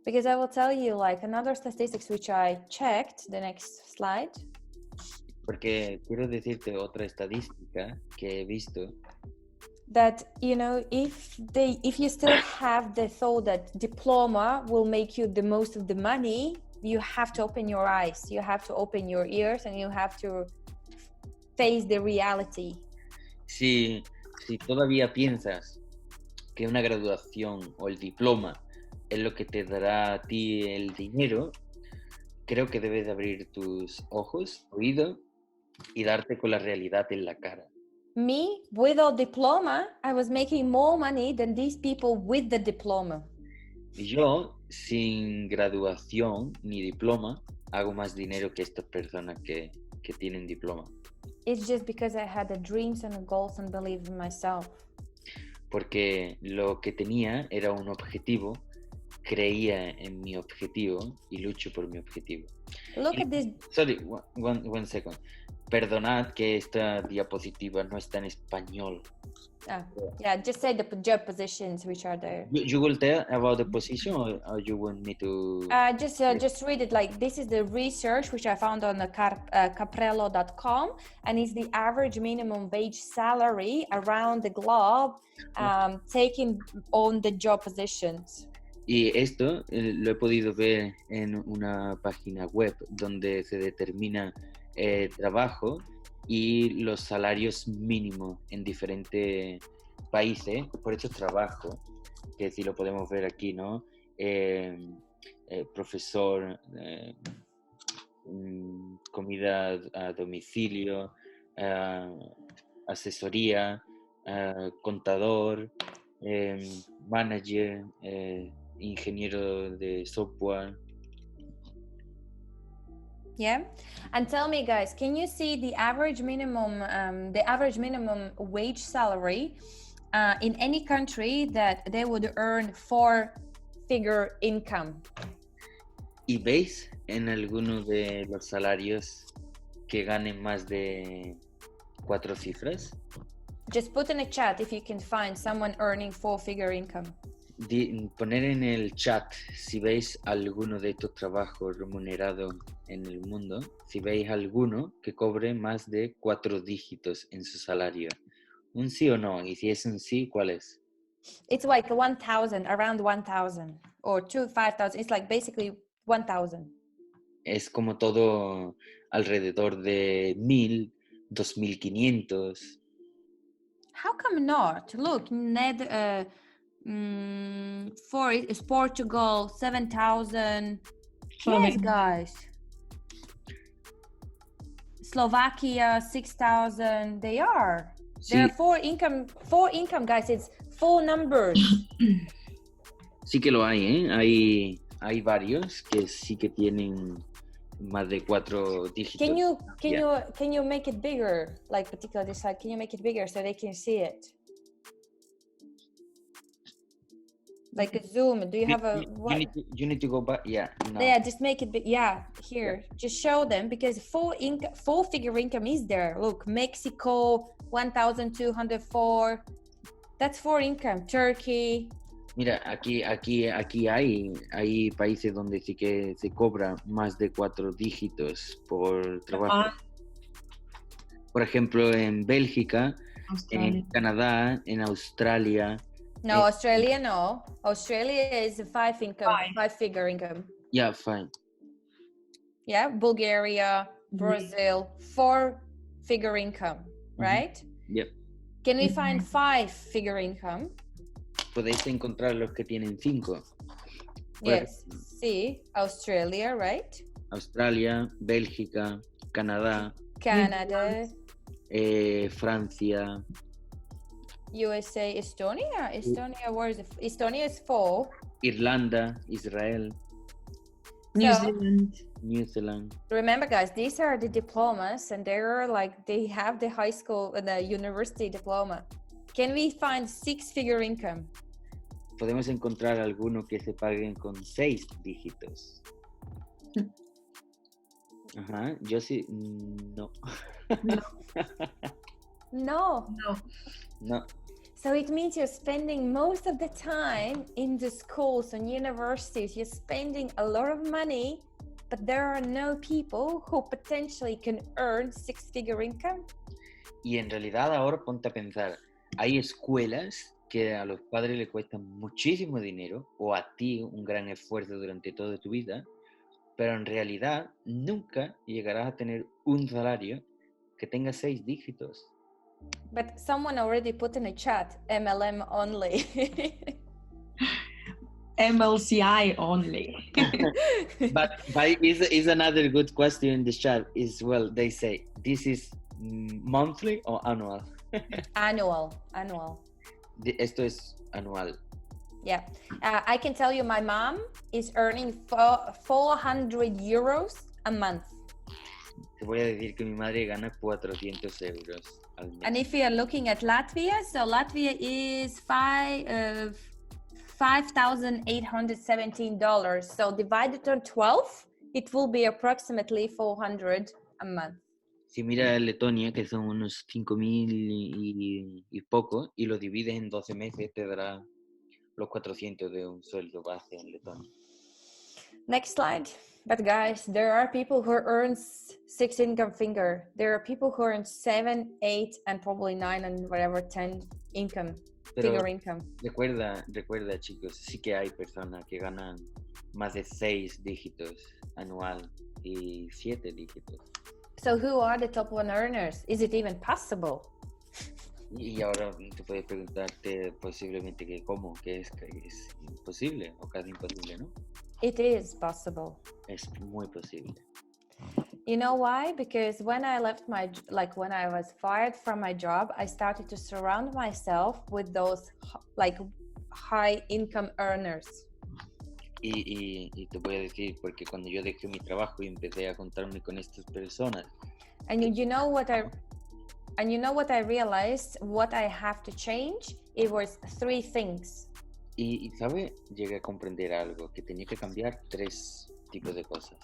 Because I will tell you, like, another statistics which I checked, the next slide. Porque quiero decirte otra estadística que he visto, That, you know, if you still have the thought that diploma will make you the most of the money, you have to open your eyes, you have to open your ears, and you have to face the reality. si todavía piensas que una graduación o el diploma es lo que te dará a ti el dinero, creo que debes de abrir tus ojos, oídos y darte con la realidad en la cara. Me, without diploma, I was making more money than these people with the diploma. Y yo, sin graduación ni diploma, hago más dinero que estas personas que tienen diploma. It's just because I had the dreams and the goals and believe in myself. Porque lo que tenía era un objetivo, creía en mi objetivo y lucho por mi objetivo. Look at this. Sorry, one second. Perdonad que esta diapositiva no está en español. Yeah, just say the job positions which are there. You will tell about the position, or you want me to? Just read it. Like, this is the research which I found on the caprello.com, and it's the average minimum wage salary around the globe, taking on the job positions. Y esto lo he podido ver en una página web donde se determina trabajo y los salarios mínimos en diferentes países por estos trabajos, que si lo podemos ver aquí, ¿no? Profesor, comida a domicilio, asesoría, contador, manager, ingeniero de software. Yeah, and tell me, guys, can you see the average minimum wage salary in any country that they would earn 4-figure income? ¿Y veis en alguno de los salarios que ganen más de 4 cifras? Just put in a chat if you can find someone earning 4-figure income. Poner en el chat si veis alguno de estos trabajos remunerados en el mundo, si veis alguno que cobre más de 4 dígitos en su salario. ¿Un sí o no? Y si es un sí, ¿cuál es? It's like 1,000, around 1,000 or 5,000. It's like basically 1,000. Es como todo alrededor de 1,000, 2,500. How come not? Look, is Portugal 7,000. Yes, guys. Slovakia 6,000. They are. Sí. There are 4 income, guys. It's 4 numbers. Sí que lo hay, ¿eh? Hay varios que sí que tienen más de 4 dígitos. Can you make it bigger? Like particularly this side, can you make it bigger so they can see it? Like a zoom. Do you have a what? You need to go back. Yeah. No. Yeah, just make it big. Yeah, here. Yeah. Just show them because 4-figure income is there. Look, Mexico 1,204. That's 4 income. Turkey. Mira, aquí hay países donde sí que se cobra más de 4 dígitos por trabajo. Por ejemplo, en Bélgica, en Canadá, en Australia. No, Australia no. Australia is a 5-figure income. Yeah, fine. Yeah, Bulgaria, Brazil, 4-figure income, right? Yep. Can we find 5-figure income? Podéis encontrar los que tienen 5. Yes, sí, Australia, right? Australia, Bélgica, Canadá, Francia, USA, Estonia, where is it? Estonia is 4. Irlanda, Israel. New So Zealand. New Zealand. remember, guys, these are the diplomas, and they're like they have the high school and the university diploma. Can we find 6-figure income? Podemos encontrar alguno que se paguen con 6 dígitos. Ajá, yo sí, no. No. No. No. No. So it means you're spending most of the time in the schools and universities. You're spending a lot of money, but there are no people who potentially can earn 6-figure income. Y en realidad ahora ponte a pensar, hay escuelas que a los padres le cuestan muchísimo dinero, o a ti un gran esfuerzo durante toda tu vida, pero en realidad nunca llegarás a tener un salario que tenga 6 dígitos. But someone already put in a chat, MLM only. MLCI only. But is another good question in the chat is, well, they say, this is monthly or annual? Annual. Esto es anual. Yeah. I can tell you my mom is earning 400 euros a month. Te voy a decir que mi madre gana 400 euros al mes. And if we are looking at Latvia, so Latvia is $5,817. So divided on 12, it will be approximately 400 a month. Si miras Letonia, que son unos 5.000 y poco, y lo divides en 12 meses, te dará los 400 de un sueldo base en Letonia. Next slide. But guys, there are people who earn 6 income figure. There are people who earn 7, 8, and probably 9 and whatever 10 income. Pero Figure income. recuerda, chicos, sí que hay personas que ganan más de 6 dígitos anual y 7 dígitos. So who are the top 1 earners? Is it even possible? Y ahora te puedes preguntarte posiblemente que cómo, que es imposible o casi imposible, ¿no? It is possible. Es muy posible. You know why? Because when I left when I was fired from my job, I started to surround myself with those high income earners. Y te voy a decir, porque cuando yo dejé mi trabajo y empecé a contarme con estas personas. And you know what I realized, what I have to change? It was 3 things. Y ¿sabe? Llegué a comprender algo, que tenía que cambiar 3 tipos de cosas.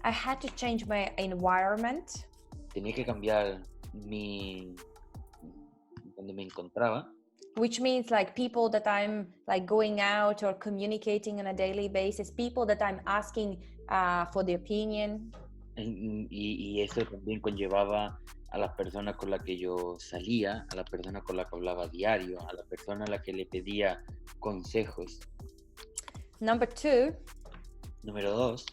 I had to change my environment. Tenía que cambiar donde me encontraba. Which means like people that I'm like going out or communicating on a daily basis, people that I'm asking for the opinion. Y eso también conllevaba a las personas con las que yo salía, a las personas con las que hablaba diario, a la persona a la que le pedía consejos. Number 2. Número 2.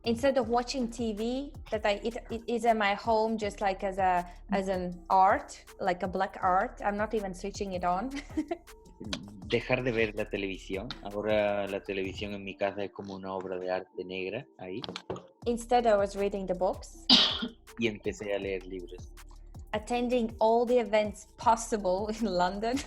Instead of watching TV, it is in my home just like as an art, like a black art. I'm not even switching it on. Dejar de ver la televisión. Ahora la televisión en mi casa es como una obra de arte negra ahí. Instead, I was reading the books. Y empecé a leer libros. Attending all the events possible in London.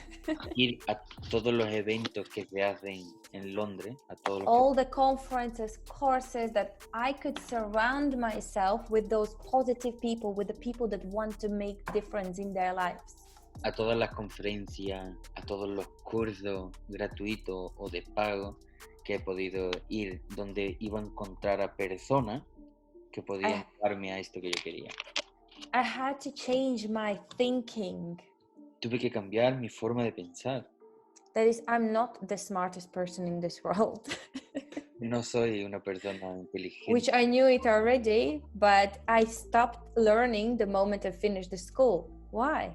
Ir a todos los eventos que se hacen en Londres, a todos los all the conferences, courses, that I could surround myself with those positive people, with the people that want to make difference in their lives. A todas las conferencias, a todos los cursos gratuitos o de pago que he podido ir, donde iba a encontrar a personas que podían darme a esto que yo quería. I had to change my thinking. Tuve que cambiar mi forma de pensar. That is, I'm not the smartest person in this world. No soy una persona inteligente. Which I knew it already, but I stopped learning the moment I finished the school. Why?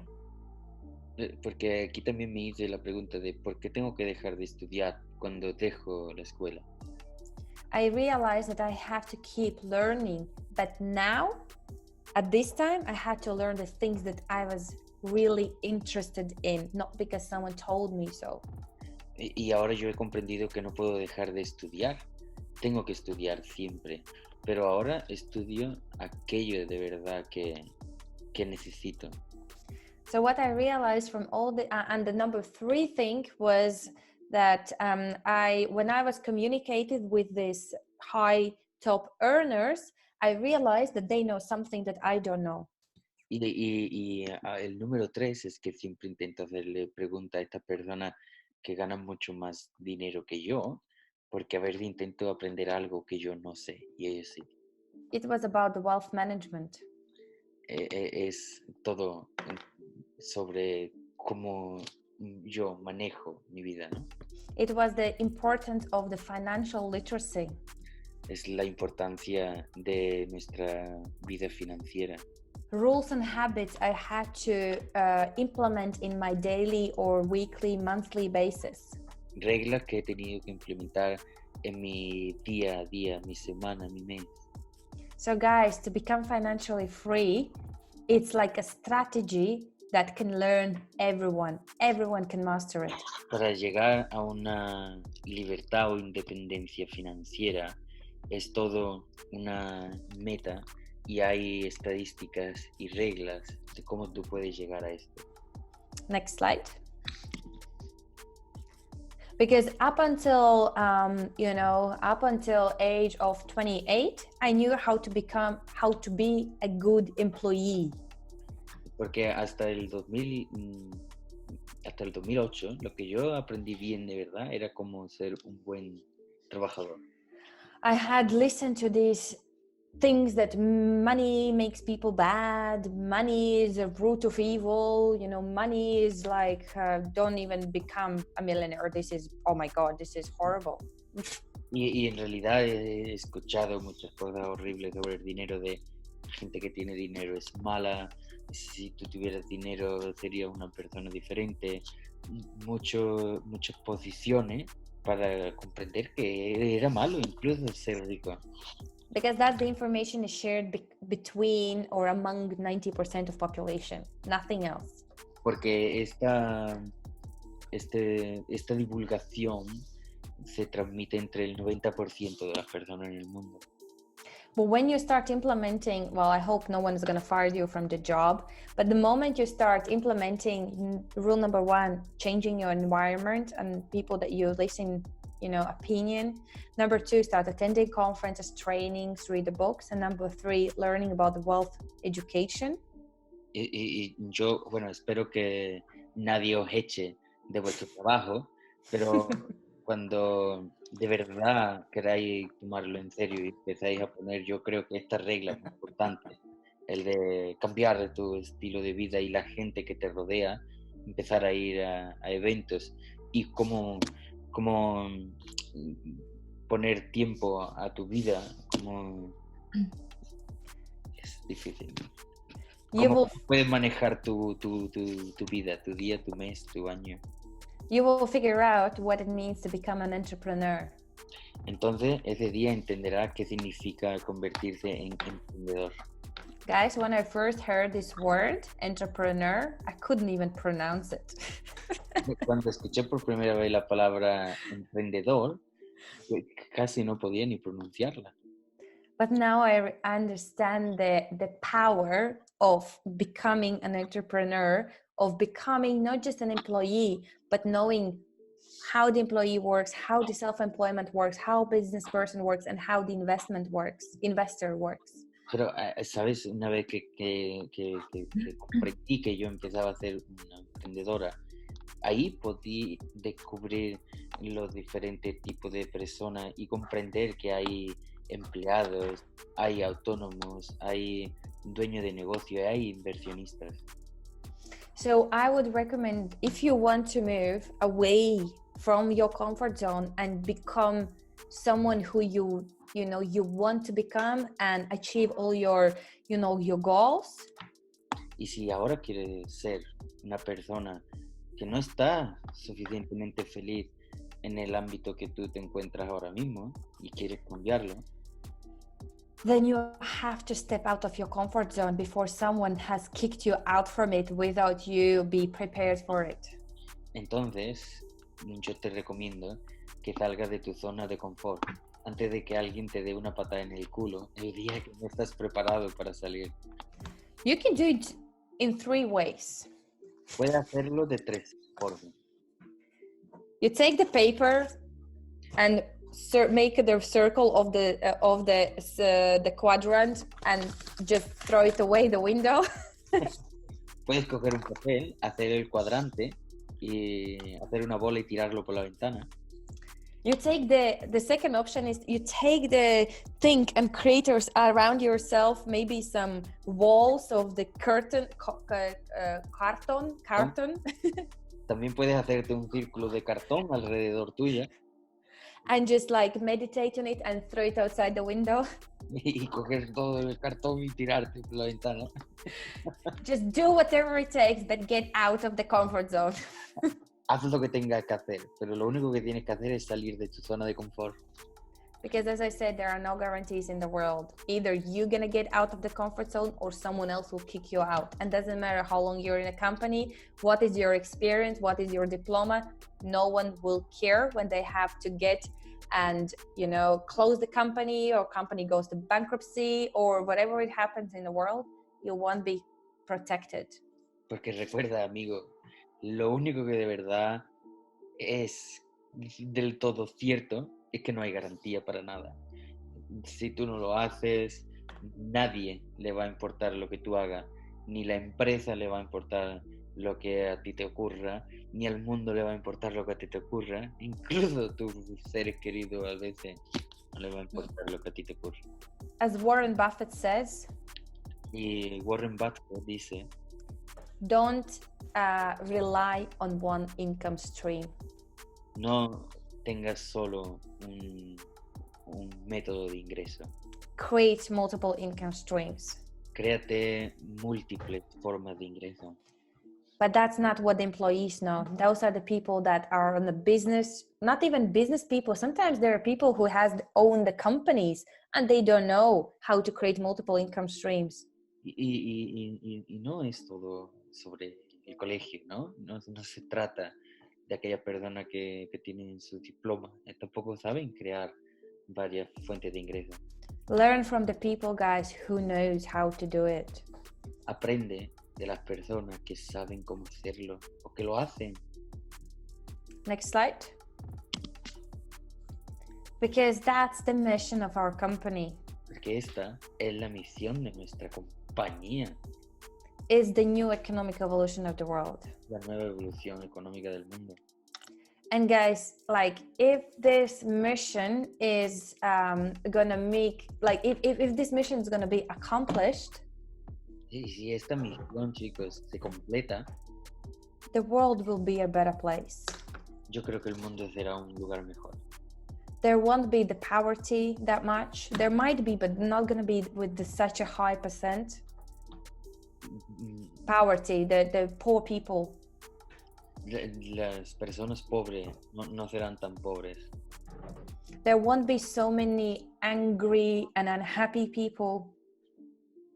Porque aquí también me hice la pregunta de ¿por qué tengo que dejar de estudiar cuando dejo la escuela? I realized that I have to keep learning, but now, at this time, I had to learn the things that I was really interested in, not because someone told me so. Y ahora yo he comprendido que no puedo dejar de estudiar. Tengo que estudiar siempre, pero ahora estudio aquello de verdad que necesito. So what I realized from all the and the number 3 thing was that when I was communicated with this high top earners, I realize that they know something that I don't know. El número 3 es que siempre intento hacerle pregunta a estas personas que ganan mucho más dinero que yo, porque a ver si intento aprender algo que yo no sé, y ellos sí. It was about the wealth management. Es todo sobre cómo yo manejo mi vida, ¿no? It was the importance of the financial literacy. Es la importancia de nuestra vida financiera. Rules and habits I had to implement in my daily or weekly, monthly basis. Reglas que he tenido que implementar en mi día a día, mi semana, mi mes. So guys, to become financially free, it's like a strategy that can learn everyone. Everyone can master it. Para llegar a una libertad o independencia financiera es todo una meta y hay estadísticas y reglas de cómo tú puedes llegar a esto. Next slide. Because up until age of 28, I knew how to be a good employee. Porque hasta el 2008, lo que yo aprendí bien de verdad era cómo ser un buen trabajador. I had listened to these things that money makes people bad, money is a root of evil, money is like, don't even become a millionaire. This is, oh my God, this is horrible. Y en realidad he escuchado muchas cosas horribles sobre el dinero, de gente que tiene dinero es mala, si tú tuvieras dinero serías una persona diferente, muchas posiciones para comprender que era malo incluso ser rico. Because that's the information is shared between or among 90% of population, nothing else. Porque esta divulgación se transmite entre el 90% de las personas en el mundo. But when you start implementing, well, I hope no one is going to fire you from the job, but the moment you start implementing rule number 1, changing your environment and people that you listen, opinion. Number 2, start attending conferences, trainings, read the books. And number 3, learning about the wealth education. Y yo, bueno, espero que nadie os eche de vuestro trabajo, pero cuando de verdad queráis tomarlo en serio y empezáis a poner, yo creo que esta regla es muy importante, el de cambiar tu estilo de vida y la gente que te rodea, empezar a ir a eventos y cómo poner tiempo a tu vida, es difícil. ¿Cómo puedes manejar tu vida, tu día, tu mes, tu año? You will figure out what it means to become an entrepreneur. Entonces, ese día entenderá qué significa convertirse en emprendedor. Guys, when I first heard this word, entrepreneur, I couldn't even pronounce it. Cuando escuché por primera vez la palabra emprendedor, casi no podía ni pronunciarla. But now I understand the power of becoming an entrepreneur, of becoming not just an employee, but knowing how the employee works, how the self-employment works, how business person works, and how the investor works. Pero, ¿sabes? Una vez que comprendí que yo empezaba a ser una emprendedora, ahí podí descubrir los diferentes tipos de personas y comprender que hay empleados, hay autónomos, hay dueños de negocio, hay inversionistas. So I would recommend, if you want to move away from your comfort zone and become someone who you want to become and achieve all your goals. Y si ahora quieres ser una persona que no está suficientemente feliz en el ámbito que tú te encuentras ahora mismo y quieres cambiarlo, then you have to step out of your comfort zone before someone has kicked you out from it without you be prepared for it. Entonces, yo te recomiendo que salgas de tu zona de confort antes de que alguien te dé una patada en el culo el día que no estás preparado para salir. You can do it in 3 ways. Puedes hacerlo de 3 formas. You take the paper and make the circle of the quadrant and just throw it away the window. Puedes coger un papel, hacer el cuadrante y hacer una bola y tirarlo por la ventana. You take the second option is you take the thing and creators around yourself, maybe some walls of the carton. También puedes hacerte un círculo de cartón alrededor tuya. And just like meditate on it and throw it outside the window. Y coger todo el cartón y tirarte por la ventana. Just do whatever it takes, but get out of the comfort zone. Haz lo que tengas que hacer, pero lo único que tienes que hacer es salir de tu zona de confort. Because as I said, there are no guarantees in the world. Either you're gonna get out of the comfort zone or someone else will kick you out. And doesn't matter how long you're in a company, what is your experience, what is your diploma, no one will care when they have to get and, you know, close the company or company goes to bankruptcy or whatever it happens in the world, you won't be protected. Porque recuerda, amigo, lo único que de verdad es del todo cierto es que no hay garantía para nada. Si tú no lo haces, nadie le va a importar lo que tú hagas, ni la empresa le va a importar lo que a ti te ocurra, ni al mundo le va a importar lo que a ti te ocurra, incluso tus seres queridos a veces no le va a importar lo que a ti te ocurra. As Warren Buffett says, y Warren Buffett dice, don't rely on one income stream. No tengas solo un método de ingreso. Create multiple income streams. Créate múltiples formas de ingreso. But that's not what the employees know. Those are the people that are on the business, not even business people. Sometimes there are people who own the companies and they don't know how to create multiple income streams. Y no es todo sobre el colegio, ¿no? No se trata de aquellas personas que tienen su diploma. Tampoco saben crear varias fuentes de ingreso. Learn from the people, guys, who knows how to do it. Aprende de las personas que saben cómo hacerlo o que lo hacen. Next slide. Because that's the mission of our company. Porque esta es la misión de nuestra compañía. Is the new economic evolution of the world. La nueva evolución económica del mundo. And guys, like if this mission is gonna make, like if this mission is gonna be accomplished, y si esta misión, chicos, se completa, the world will be a better place. Yo creo que el mundo será un lugar mejor. There won't be the poverty that much. There might be, but not gonna be with such a high percent. Poverty, the poor people. Las personas pobres no serán tan pobres. There won't be so many angry and unhappy people.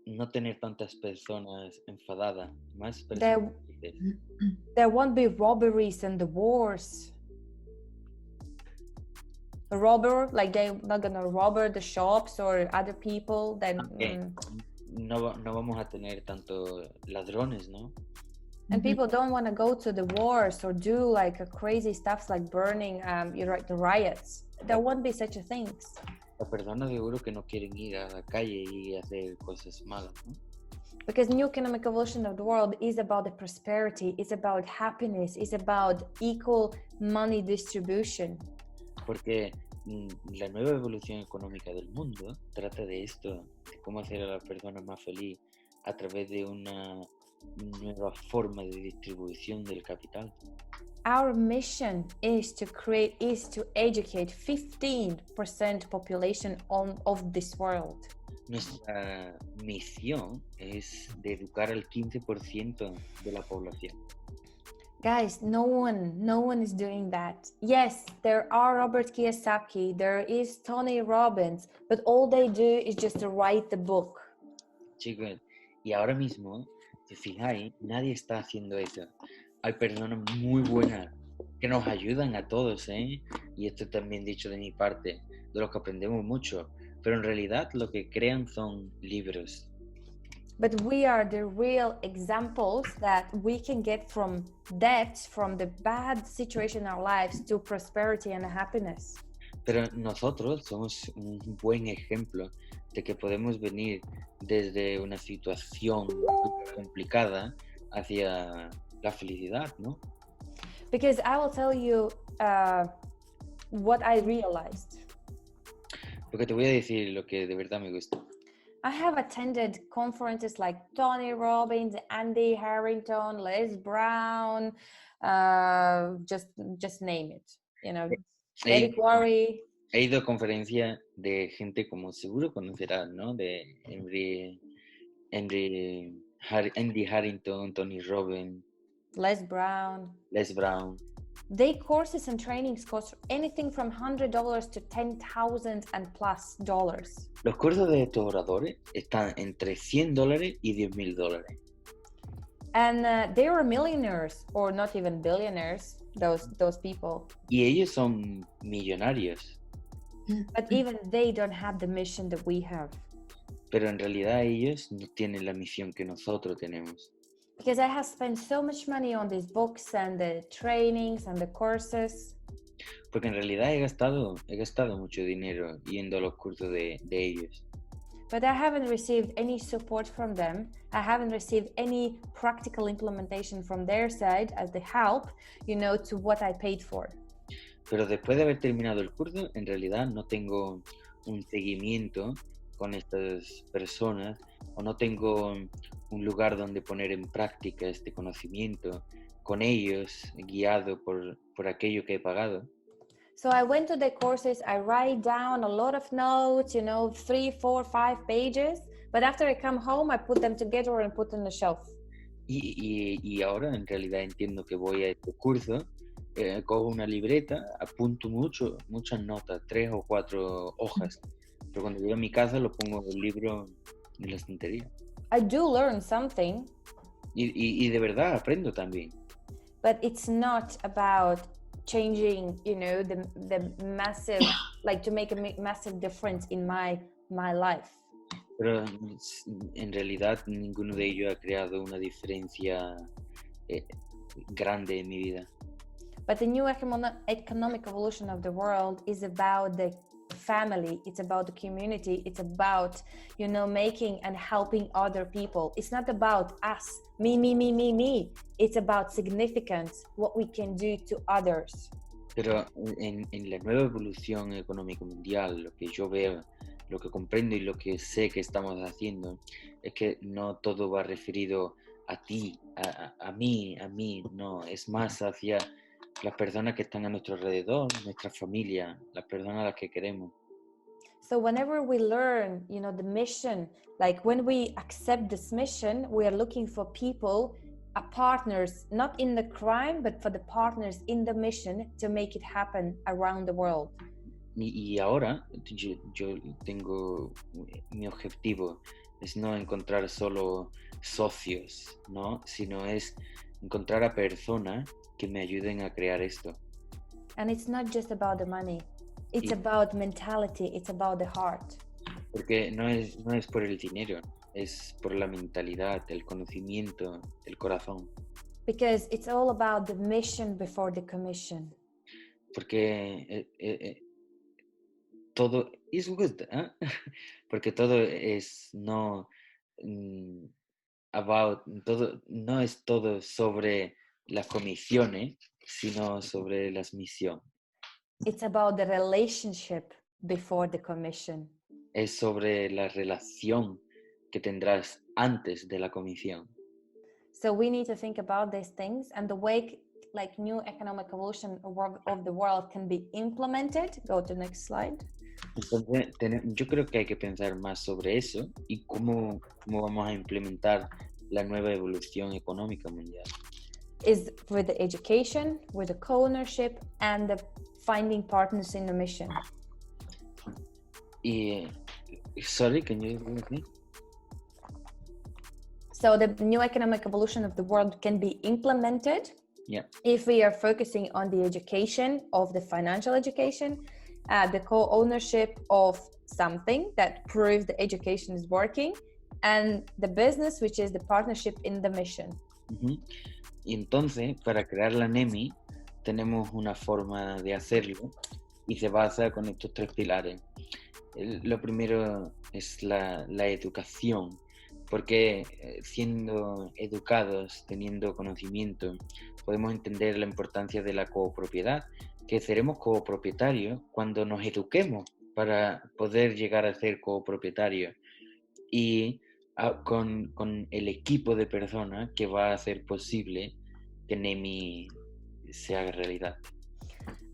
No tener tantas personas enfadadas, más personas. There won't be robberies and the wars. A robber, like they're not gonna rob the shops or other people. Then no vamos a tener tanto ladrones, ¿no? And people don't want to go to the wars or do like crazy stuff like burning, the riots. There won't be such a things. Las personas seguro que no quieren ir a la calle y hacer cosas malas, ¿no? Because new economic evolution of the world is about the prosperity, it's about happiness, it's about equal money distribution. Porque la nueva evolución económica del mundo trata de esto, de cómo hacer a la persona más feliz a través de una nueva forma de distribución del capital. Our mission is to educate 15% population of this world. Nuestra misión es de educar al 15% de la población. Guys, no one is doing that. Yes, there are Robert Kiyosaki, there is Tony Robbins, but all they do is just to write the book. Chicos, y ahora mismo, si fijáis, nadie está haciendo eso. Hay personas muy buenas que nos ayudan a todos, ¿eh? Y esto también dicho de mi parte, de los que aprendemos mucho, pero en realidad lo que crean son libros. But we are the real examples that we can get from debt, from the bad situation in our lives to prosperity and happiness. Pero nosotros somos un buen ejemplo de que podemos venir desde una situación complicada hacia la felicidad, ¿no? Because I will tell you what I realized. Porque te voy a decir lo que de verdad me gusta. I have attended conferences like Tony Robbins, Andy Harrington, Les Brown, just name it, you know, Eric Worre. He ido a conferencias de gente como seguro conocerás, ¿no? De Andy Harrington, Tony Robbins, Les Brown. Their courses and trainings cost anything from $100 to $10,000 and plus dollars. Los cursos de estos oradores están entre $100 y $10,000. And they were millionaires, or not even billionaires, those people. Y ellos son millonarios. But even they don't have the mission that we have. Pero en realidad ellos no tienen la misión que nosotros tenemos. Because I have spent so much money on these books and the trainings and the courses. Porque en realidad he gastado mucho dinero yendo a los cursos de ellos. But I haven't received any support from them. I haven't received any practical implementation from their side as the help, you know, to what I paid for. Pero después de haber terminado el curso, en realidad no tengo un seguimiento con estas personas o no tengo un lugar donde poner en práctica este conocimiento con ellos, guiado por aquello que he pagado. So I went to the courses, I write down a lot of notes, you know, 3, 4, 5 pages, but after I come home, I put them together and put on the shelf. Y ahora en realidad entiendo que voy a este curso, cojo una libreta, apunto muchas notas, 3 o 4 hojas, pero cuando llego a mi casa lo pongo el libro en la estantería. I do learn something. Y de verdad aprendo también. But it's not about changing, you know, the massive, like to make a massive difference in my life. Pero en realidad ninguno de ellos ha creado una diferencia grande en mi vida. But the new economic evolution of the world is about the family, it's about the community, it's about, you know, making and helping other people. It's not about us, me. It's about significance, what we can do to others. Pero en la nueva evolución económica mundial, lo que yo veo, lo que comprendo y lo que sé que estamos haciendo es que no todo va referido a ti, a mí, no, es más hacia las personas que están a nuestro alrededor, nuestra familia, las personas a las que queremos. So whenever we learn, you know, the mission, like when we accept this mission, we are looking for people, partners, not in the crime, but for the partners in the mission to make it happen around the world. Y ahora yo tengo mi objetivo, es no encontrar solo socios, ¿no? Sino es encontrar a personas que me ayuden a crear esto. And it's not just about the money. It's about mentality, it's about the heart. Porque no es por el dinero, es por la mentalidad, el conocimiento, el corazón. Because it's all about the mission before the commission. Porque todo is good, ¿eh? Porque todo es no es todo sobre las comisiones, sino sobre las misiones. It's about the relationship before the commission. Es sobre la relación que tendrás antes de la comisión. So we need to think about these things and the way like new economic evolution of the world can be implemented. Go to the next slide. Entonces, yo creo que hay que pensar más sobre eso y cómo vamos a implementar la nueva evolución económica mundial. Is with the education, with the co-ownership and the finding partners in the mission. Sorry, can you repeat? So the new economic evolution of the world can be implemented if we are focusing on the education of the financial education, the co-ownership of something that proves the education is working, and the business, which is the partnership in the mission. Uh-huh. Y entonces, para crear la NEMI, tenemos una forma de hacerlo y se basa con estos 3 pilares. Lo primero es la educación, porque siendo educados, teniendo conocimiento, podemos entender la importancia de la copropiedad, que seremos copropietarios cuando nos eduquemos para poder llegar a ser copropietarios y con el equipo de personas que va a hacer posible que NEMI se haga realidad.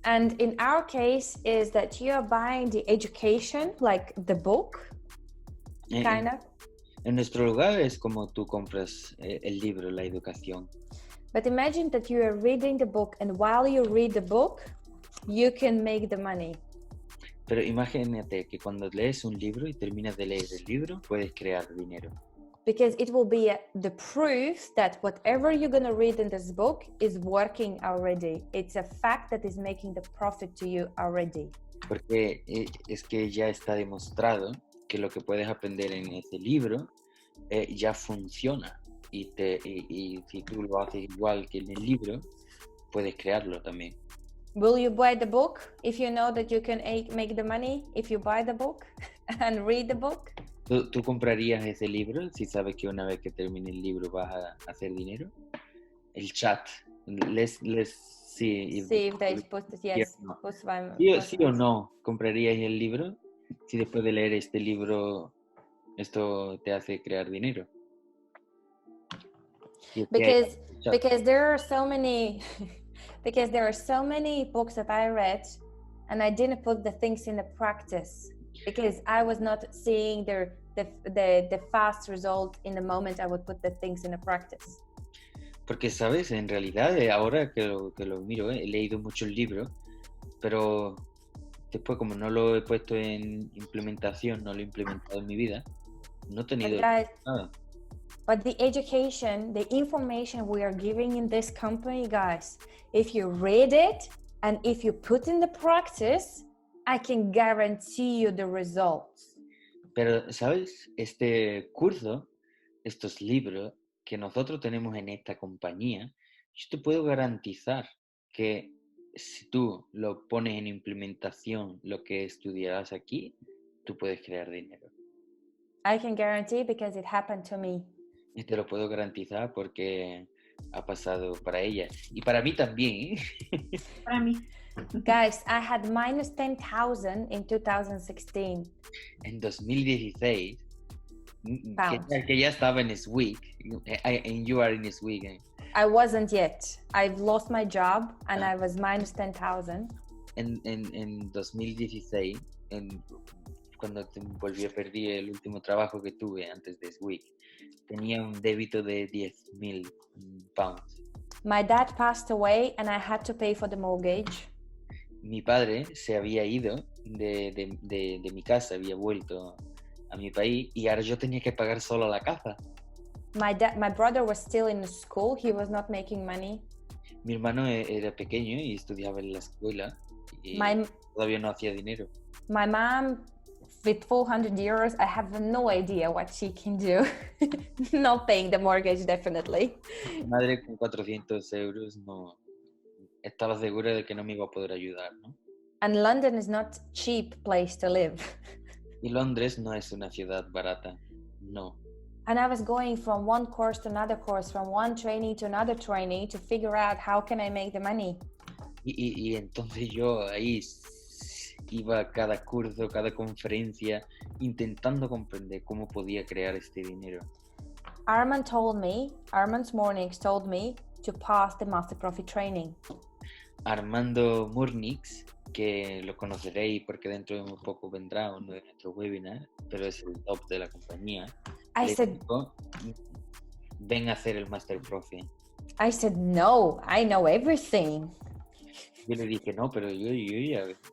And in our case is that you are buying the education, like the book, kind of. En nuestro lugar es como tú compras el libro, la educación. But imagine that you are reading the book, and while you read the book, you can make the money. Pero imagínate que cuando lees un libro y terminas de leer el libro, puedes crear dinero. Because it will be the proof that whatever you're going to read in this book is working already. It's a fact that is making the profit to you already. Porque es que ya está demostrado que lo que puedes aprender en ese libro ya funciona. Y si tú lo haces igual que en el libro, puedes crearlo también. Will you buy the book if you know that you can make the money if you buy the book and read the book? ¿Tú comprarías ese libro si sabes que una vez que termine el libro vas a hacer dinero? El chat. See if they post it. Yes. No. Post my, ¿Sí o no comprarías el libro si después de leer este libro esto te hace crear dinero? Because there are so many because there are so many books that I read and I didn't put the things in the practice because I was not seeing the fast result in the moment I would put the things in the practice. Porque, ¿sabes? En realidad, ahora que lo miro, he leído muchos libros, pero después como no lo he puesto en implementación, no lo he implementado en mi vida, no he tenido nada. But the education, the information we are giving in this company, guys, if you read it and if you put in the practice, I can guarantee you the results. Pero, ¿sabes? Este curso, estos libros que nosotros tenemos en esta compañía, yo te puedo garantizar que si tú lo pones en implementación, lo que estudiarás aquí, tú puedes crear dinero. I can guarantee because it happened to me. Y te lo puedo garantizar porque ha pasado para ella. Y para mí también. Para mí. Guys, I had minus 10,000 in 2016. En 2016, que ya estaba en SWIG, and you are in SWIG. I wasn't yet. I've lost my job and I was minus 10,000. En 2016, cuando volví a perder el último trabajo que tuve antes de SWIG, tenía un débito de 10,000 pounds. My dad passed away and I had to pay for the mortgage. Mi padre se había ido de mi casa, había vuelto a mi país y ahora yo tenía que pagar solo la casa. My brother was still in school. He was not making money. Mi hermano era pequeño y estudiaba en la escuela y todavía no hacía dinero. My mom, with 400 euros, I have no idea what she can do. Not paying the mortgage, definitely. Mi madre con 400 euros no estaba segura de que no me iba a poder ayudar, ¿no? And London is not cheap place to live. Y Londres no es una ciudad barata, no. And I was going from one course to another course, from one trainee to another trainee to figure out how can I make the money. Y entonces yo ahí iba a cada curso, cada conferencia, intentando comprender cómo podía crear este dinero. Armand's Mornings told me to pass the Master Profit Training. Armando Murnix, que lo conoceréis porque dentro de un poco vendrá uno de nuestros webinars, pero es el top de la compañía. Dijo, ven a hacer el Master Profit. I said, no, I know everything. Yo le dije, no, pero yo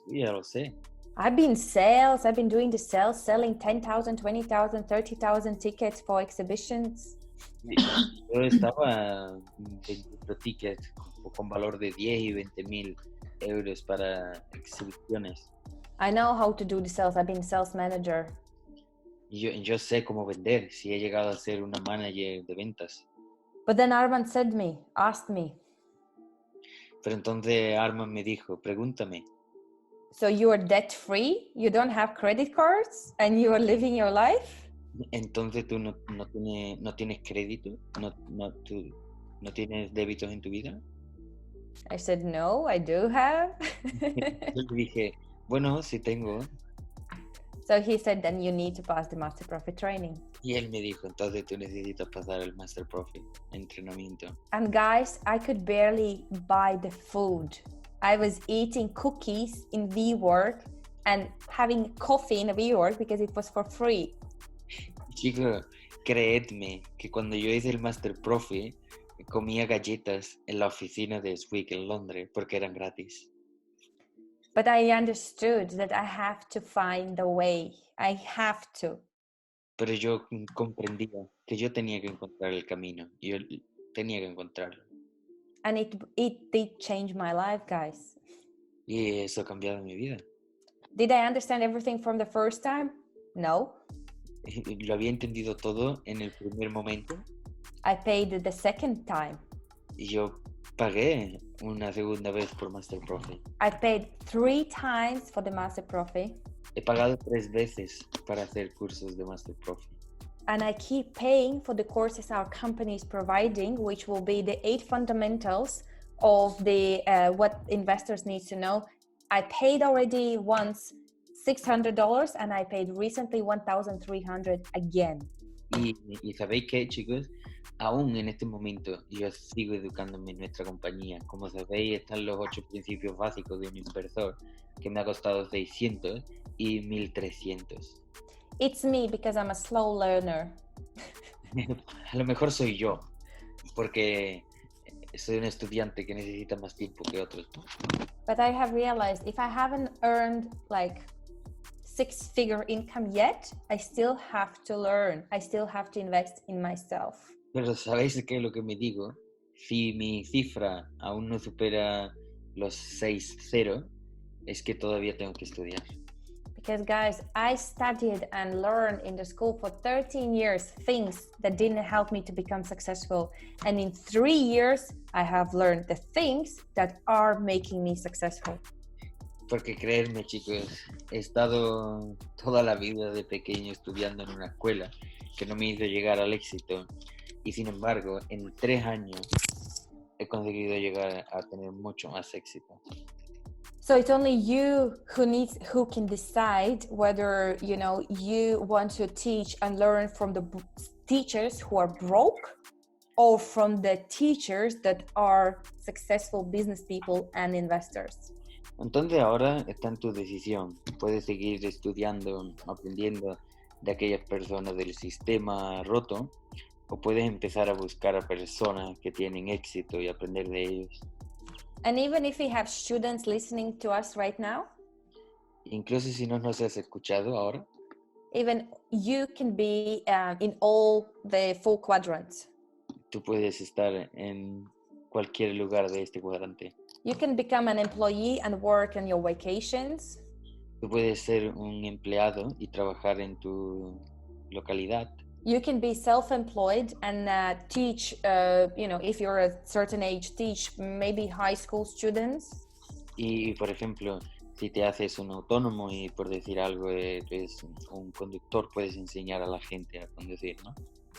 ya lo sé. I've been doing the sales, selling 10,000, 20,000, 30,000 tickets for exhibitions. Yo estaba vendiendo tickets con valor de 10 y 20,000 euros para exhibiciones. I know how to do the sales. I've been sales manager. Yo sé cómo vender, si he llegado a ser una manager de ventas. But then Armand asked me. Pero entonces Armand me dijo, pregúntame. So you are debt free, you don't have credit cards, and you are living your life? Entonces tú no tienes crédito, tú no tienes débitos en tu vida. I said, no, I do have. Yo le dije, bueno, sí tengo. So he said, then you need to pass the Master Profit training. Y él me dijo, entonces tú necesitas pasar el Master Profit entrenamiento. And guys, I could barely buy the food. I was eating cookies in WeWork and having coffee in WeWork because it was for free. Chicos, creedme que cuando yo hice el Master Profit, comía galletas en la oficina de SWIG en Londres porque eran gratis. But I understood that I have to find the way. I have to. Pero yo comprendía que yo tenía que encontrar el camino. Yo tenía que encontrarlo. And it did change my life, guys. Y eso ha cambiado mi vida. Did I understand everything from the first time? No. Lo había entendido todo en el primer momento. I paid the second time. Y yo pagué una segunda vez por Master Profit. I paid 3 times for the Master Profit. He pagado 3 veces para hacer cursos de Master Profit. And I keep paying for the courses our company is providing, which will be the 8 fundamentals of the what investors need to know. I paid already once $600 and I paid recently $1,300 again. Y sabéis qué, chicos, aún en este momento yo sigo educándome en nuestra compañía. Como sabéis, están los 8 principios básicos de un inversor, que me ha costado 600 y 1300. It's me because I'm a slow learner. A lo mejor soy yo, porque soy un estudiante que necesita más tiempo que otros. But I have realized if I haven't earned like 6-figure income yet, I still have to learn. I still have to invest in myself. Pero ¿sabéis qué es lo que me digo? Si mi cifra aún no supera los 6-0, es que todavía tengo que estudiar. Because guys, I studied and learned in the school for 13 years things that didn't help me to become successful. And in 3 years, I have learned the things that are making me successful. Porque creerme, chicos, he estado toda la vida de pequeño estudiando en una escuela que no me hizo llegar al éxito. Y sin embargo, en 3 años he conseguido llegar a tener mucho más éxito. So it's only you who can decide whether, you know, you want to teach and learn from the teachers who are broke or from the teachers that are successful business people and investors. Entonces ahora está en tu decisión. Puedes seguir estudiando, aprendiendo de aquellas personas del sistema roto, o puedes empezar a buscar a personas que tienen éxito y aprender de ellos. And even if we have students listening to us right now, Incluso si no nos has escuchado ahora, even you can be in all the 4 quadrants. tú puedes estar en cualquier lugar de este cuadrante. You can become an employee and work on your vacations. Tú puedes ser un empleado y trabajar en tu localidad. You can be self-employed and teach, you know, if you're a certain age, teach maybe high school students. Y, por ejemplo, si te haces un autónomo y por decir algo, eres un conductor, puedes enseñar a la gente a conducir, ¿no?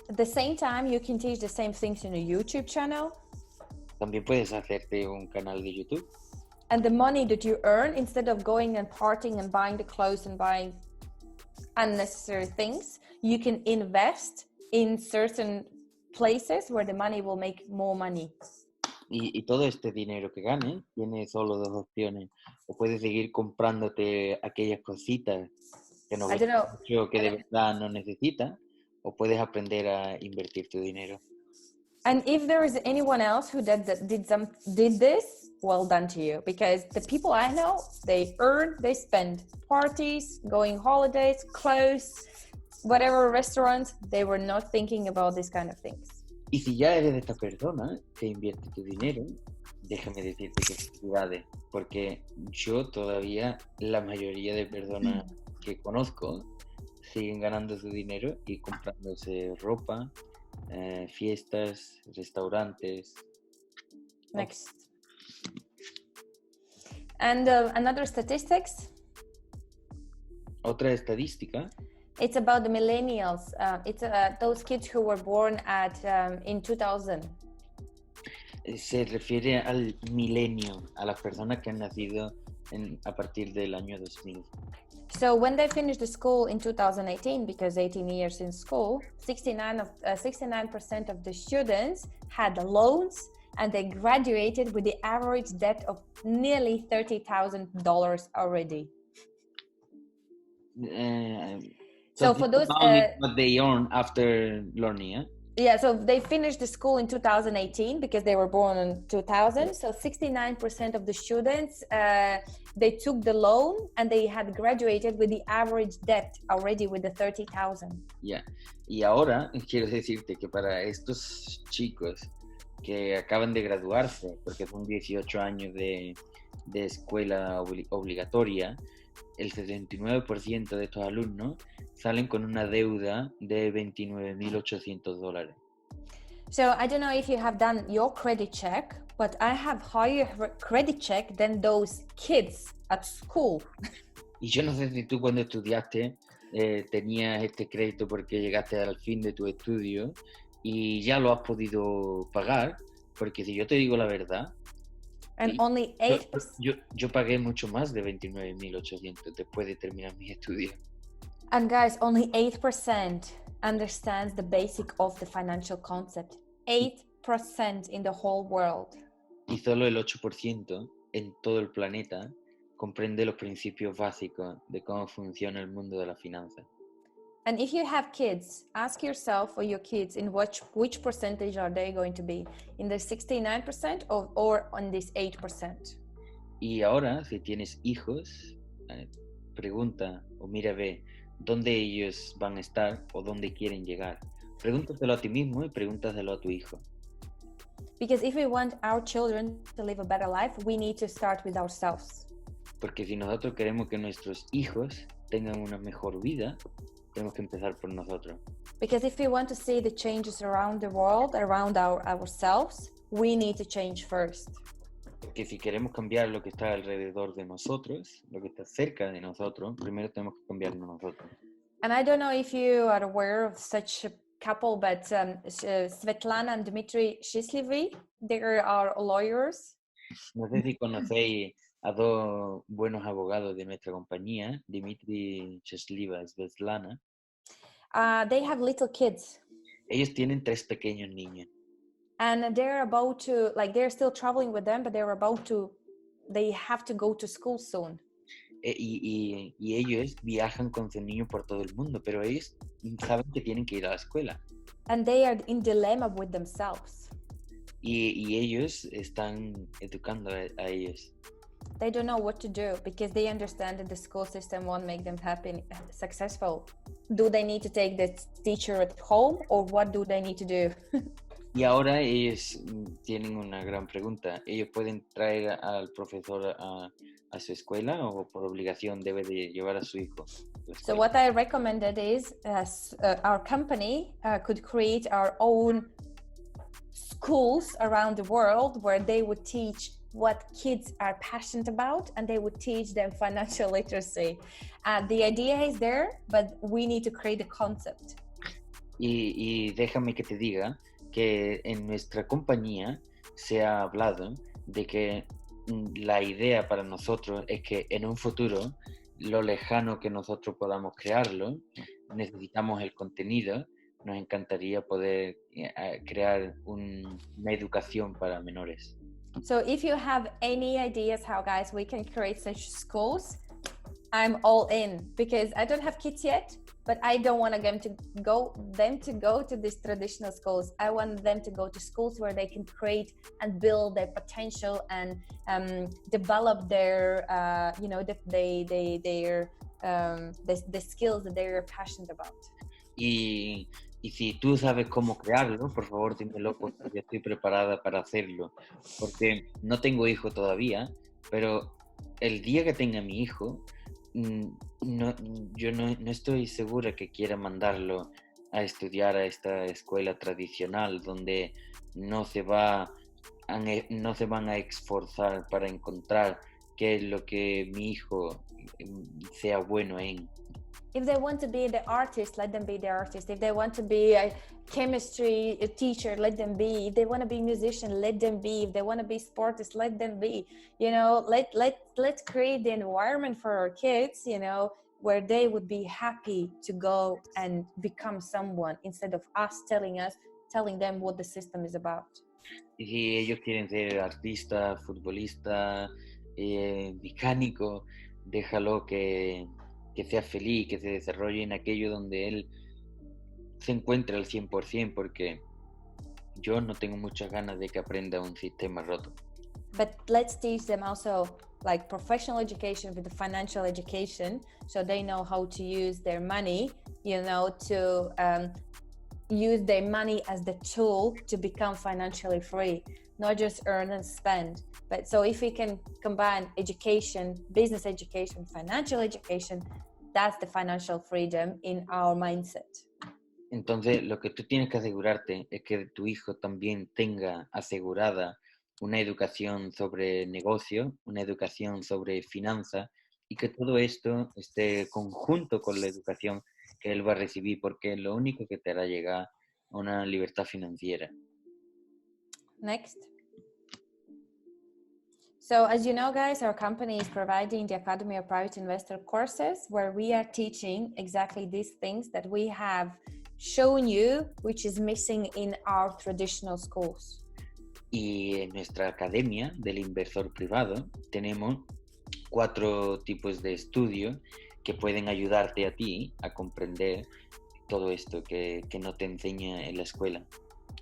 At the same time, you can teach the same things in a YouTube channel. También puedes hacerte un canal de YouTube. And the money that you earn, instead of going and partying and buying the clothes and buying unnecessary things, you can invest in certain places where the money will make more money. Y todo este dinero que ganes tiene solo 2 opciones. O puedes seguir comprándote aquellas cositas que no ves mucho, que de verdad no necesitas, o puedes aprender a invertir tu dinero. And if there is anyone else who did this, well done to you. Because the people I know, they earn, they spend parties, going holidays, clothes, whatever restaurants, they were not thinking about these kind of things. Y si ya eres de esta persona que invierte tu dinero, déjame decirte que felicidades, porque yo todavía, la mayoría de personas que conozco, siguen ganando su dinero y comprándose ropa, fiestas, restaurantes. Next. And another statistics, Otra estadística it's about the millennials. It's those kids who were born in 2000. se refiere al milenio, a las personas que han nacido a partir del año 2000. So when they finished the school in 2018, because 18 years in school, 69% of the students had loans, and they graduated with the average debt of nearly $30,000 already. So for those, what they earn after learning, eh? yeah, so they finished the school in 2018 because they were born in 2000. So 69% of the students, they took the loan and they had graduated with the average debt already with the 30,000. Yeah. Y ahora quiero decirte que para estos chicos que acaban de graduarse, porque son 18 años de escuela obligatoria, el 79% de estos alumnos salen con una deuda de $29,800. So I don't know if you have done your credit check, but I have higher credit check than those kids at school. Y yo no sé si tú cuando estudiaste tenías este crédito porque llegaste al fin de tu estudio y ya lo has podido pagar, porque si yo te digo la verdad, And only 8%. Yo pagué mucho más de $29,800 después de terminar mis estudios. And guys, only 8% understands the basic of the financial concept. 8% in the whole world. Y solo el 8% en todo el planeta comprende los principios básicos de cómo funciona el mundo de la finanza. And if you have kids, ask yourself or your kids in which percentage are they going to be? In the 69% or on this 8%? Y ahora, si tienes hijos, pregunta o mira, ve dónde ellos van a estar o dónde quieren llegar. Pregúntatelo a ti mismo y pregúntaselo a tu hijo. Because if we want our children to live a better life, we need to start with ourselves. Porque si nosotros queremos que nuestros hijos tengan una mejor vida, tenemos que empezar por nosotros. Because if we want to see the changes around the world, around ourselves, we need to change first. Porque si queremos cambiar lo que está alrededor de nosotros, lo que está cerca de nosotros, primero tenemos que cambiarnos nosotros. And I don't know if you are aware of such a couple, but Svetlana and Dmitry Shislivy, they are lawyers. No sé si conocéis a dos buenos abogados de nuestra compañía, Dmitry Shesliva y Svetlana. They have little kids. Ellos tienen 3 pequeños niños. And they're about to, they're still traveling with them, but they have to go to school soon. Y ellos viajan con sus niños por todo el mundo, pero ellos saben que tienen que ir a la escuela. And they are in dilemma with themselves. Y ellos están educando a ellos. They don't know what to do because they understand that the school system won't make them happy and successful. Do they need to take the teacher at home or what do they need to do? Y ahora ellos tienen una gran pregunta. ¿Ellos pueden traer al profesor a su escuela o por obligación debe de llevar a su hijo? So what I recommended is our company could create our own schools around the world where they would teach what kids are passionate about and they would teach them financial literacy. The idea is there, but we need to create a concept. Y déjame que te diga que en nuestra compañía se ha hablado de que la idea para nosotros es que en un futuro, lo lejano que nosotros podamos crearlo, necesitamos el contenido. Nos encantaría poder crear una educación para menores. So if you have any ideas how, guys, we can create such schools, I'm all in because I don't have kids yet, but I don't want them to go to these traditional schools. I want them to go to schools where they can create and build their potential and develop their, the skills that they're passionate about. Y si tú sabes cómo crearlo, por favor dímelo porque yo estoy preparada para hacerlo. Porque no tengo hijo todavía, pero el día que tenga mi hijo, yo no estoy segura que quiera mandarlo a estudiar a esta escuela tradicional donde no se van a esforzar para encontrar qué es lo que mi hijo sea bueno en. If they want to be the artist, let them be the artist. If they want to be a chemistry teacher, let them be. If they want to be musician, let them be. If they want to be sportist, let them be. Let's create the environment for our kids, where they would be happy to go and become someone instead of us telling them what the system is about. Y si ellos quieren ser artista, futbolista, mecánico, déjalo que sea feliz, que se desarrolle en aquello donde él se encuentre al 100%, porque yo no tengo muchas ganas de que aprenda un sistema roto. But let's teach them also like professional education with the financial education, so they know how to use their money, to use their money as the tool to become financially free, not just earn and spend. But so if we can combine education, business education, financial education, that's the financial freedom in our mindset. Entonces, lo que tú tienes que asegurarte es que tu hijo también tenga asegurada una educación sobre negocio, una educación sobre finanzas, y que todo esto esté conjunto con la educación que él va a recibir, porque es lo único que te hará llegar a una libertad financiera. Next. So as you know, guys, our company is providing the Academy of Private Investor courses where we are teaching exactly these things that we have shown you, which is missing in our traditional schools. Y en nuestra academia del inversor privado tenemos 4 tipos de estudio que pueden ayudarte a ti a comprender todo esto que no te enseña en la escuela.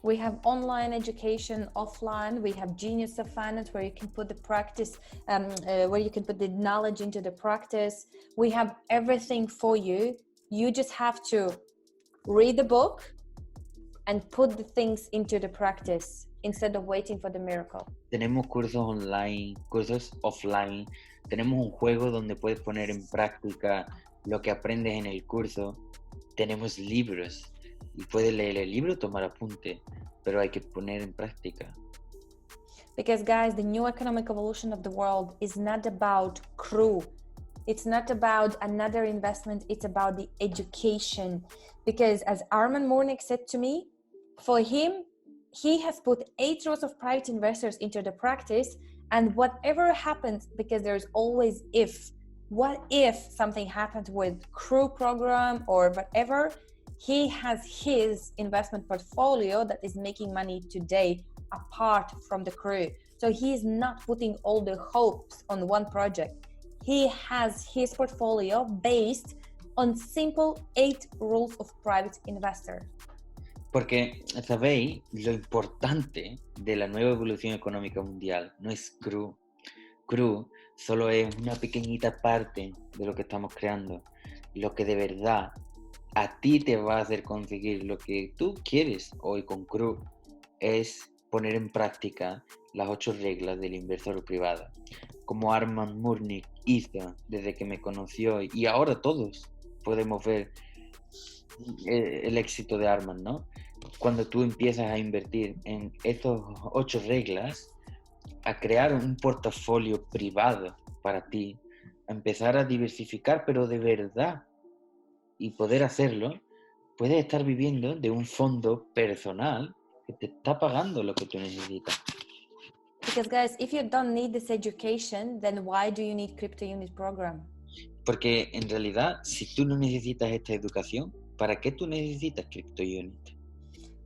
We have online education, offline. We have Genius of Finance, where you can put the practice, where you can put the knowledge into the practice. We have everything for you. You just have to read the book and put the things into the practice instead of waiting for the miracle. Tenemos cursos online, cursos offline. Tenemos un juego donde puedes poner en práctica lo que aprendes en el curso. Tenemos libros. Y puedes leer el libro, tomar apunte, pero hay que poner en práctica. Because guys, the new economic evolution of the world is not about crew. It's not about another investment. It's about the education. Because as Armand Mornick said to me, for him, he has put 8 rows of private investors into the practice, and whatever happens, because there's always if. What if something happens with crew program or whatever? He has his investment portfolio that is making money today apart from the crew. So he is not putting all the hopes on one project. He has his portfolio based on simple 8 rules of private investor. Porque, ¿sabéis? Lo importante de la nueva evolución económica mundial no es crew. Crew solo es una pequeñita parte de lo que estamos creando. Lo que de verdad a ti te va a hacer conseguir lo que tú quieres hoy con crew es poner en práctica las 8 reglas del inversor privado, como Armand Mornick hizo desde que me conoció, y ahora todos podemos ver el éxito de Armand, ¿no? Cuando tú empiezas a invertir en estas 8 reglas, a crear un portafolio privado para ti, a empezar a diversificar, pero de verdad, y poder hacerlo, puedes estar viviendo de un fondo personal que te está pagando lo que tú necesitas. Because guys, if you don't need this education, then why do you need crypto unit program? Porque en realidad, si tú no necesitas esta educación, ¿para qué tú necesitas crypto unit?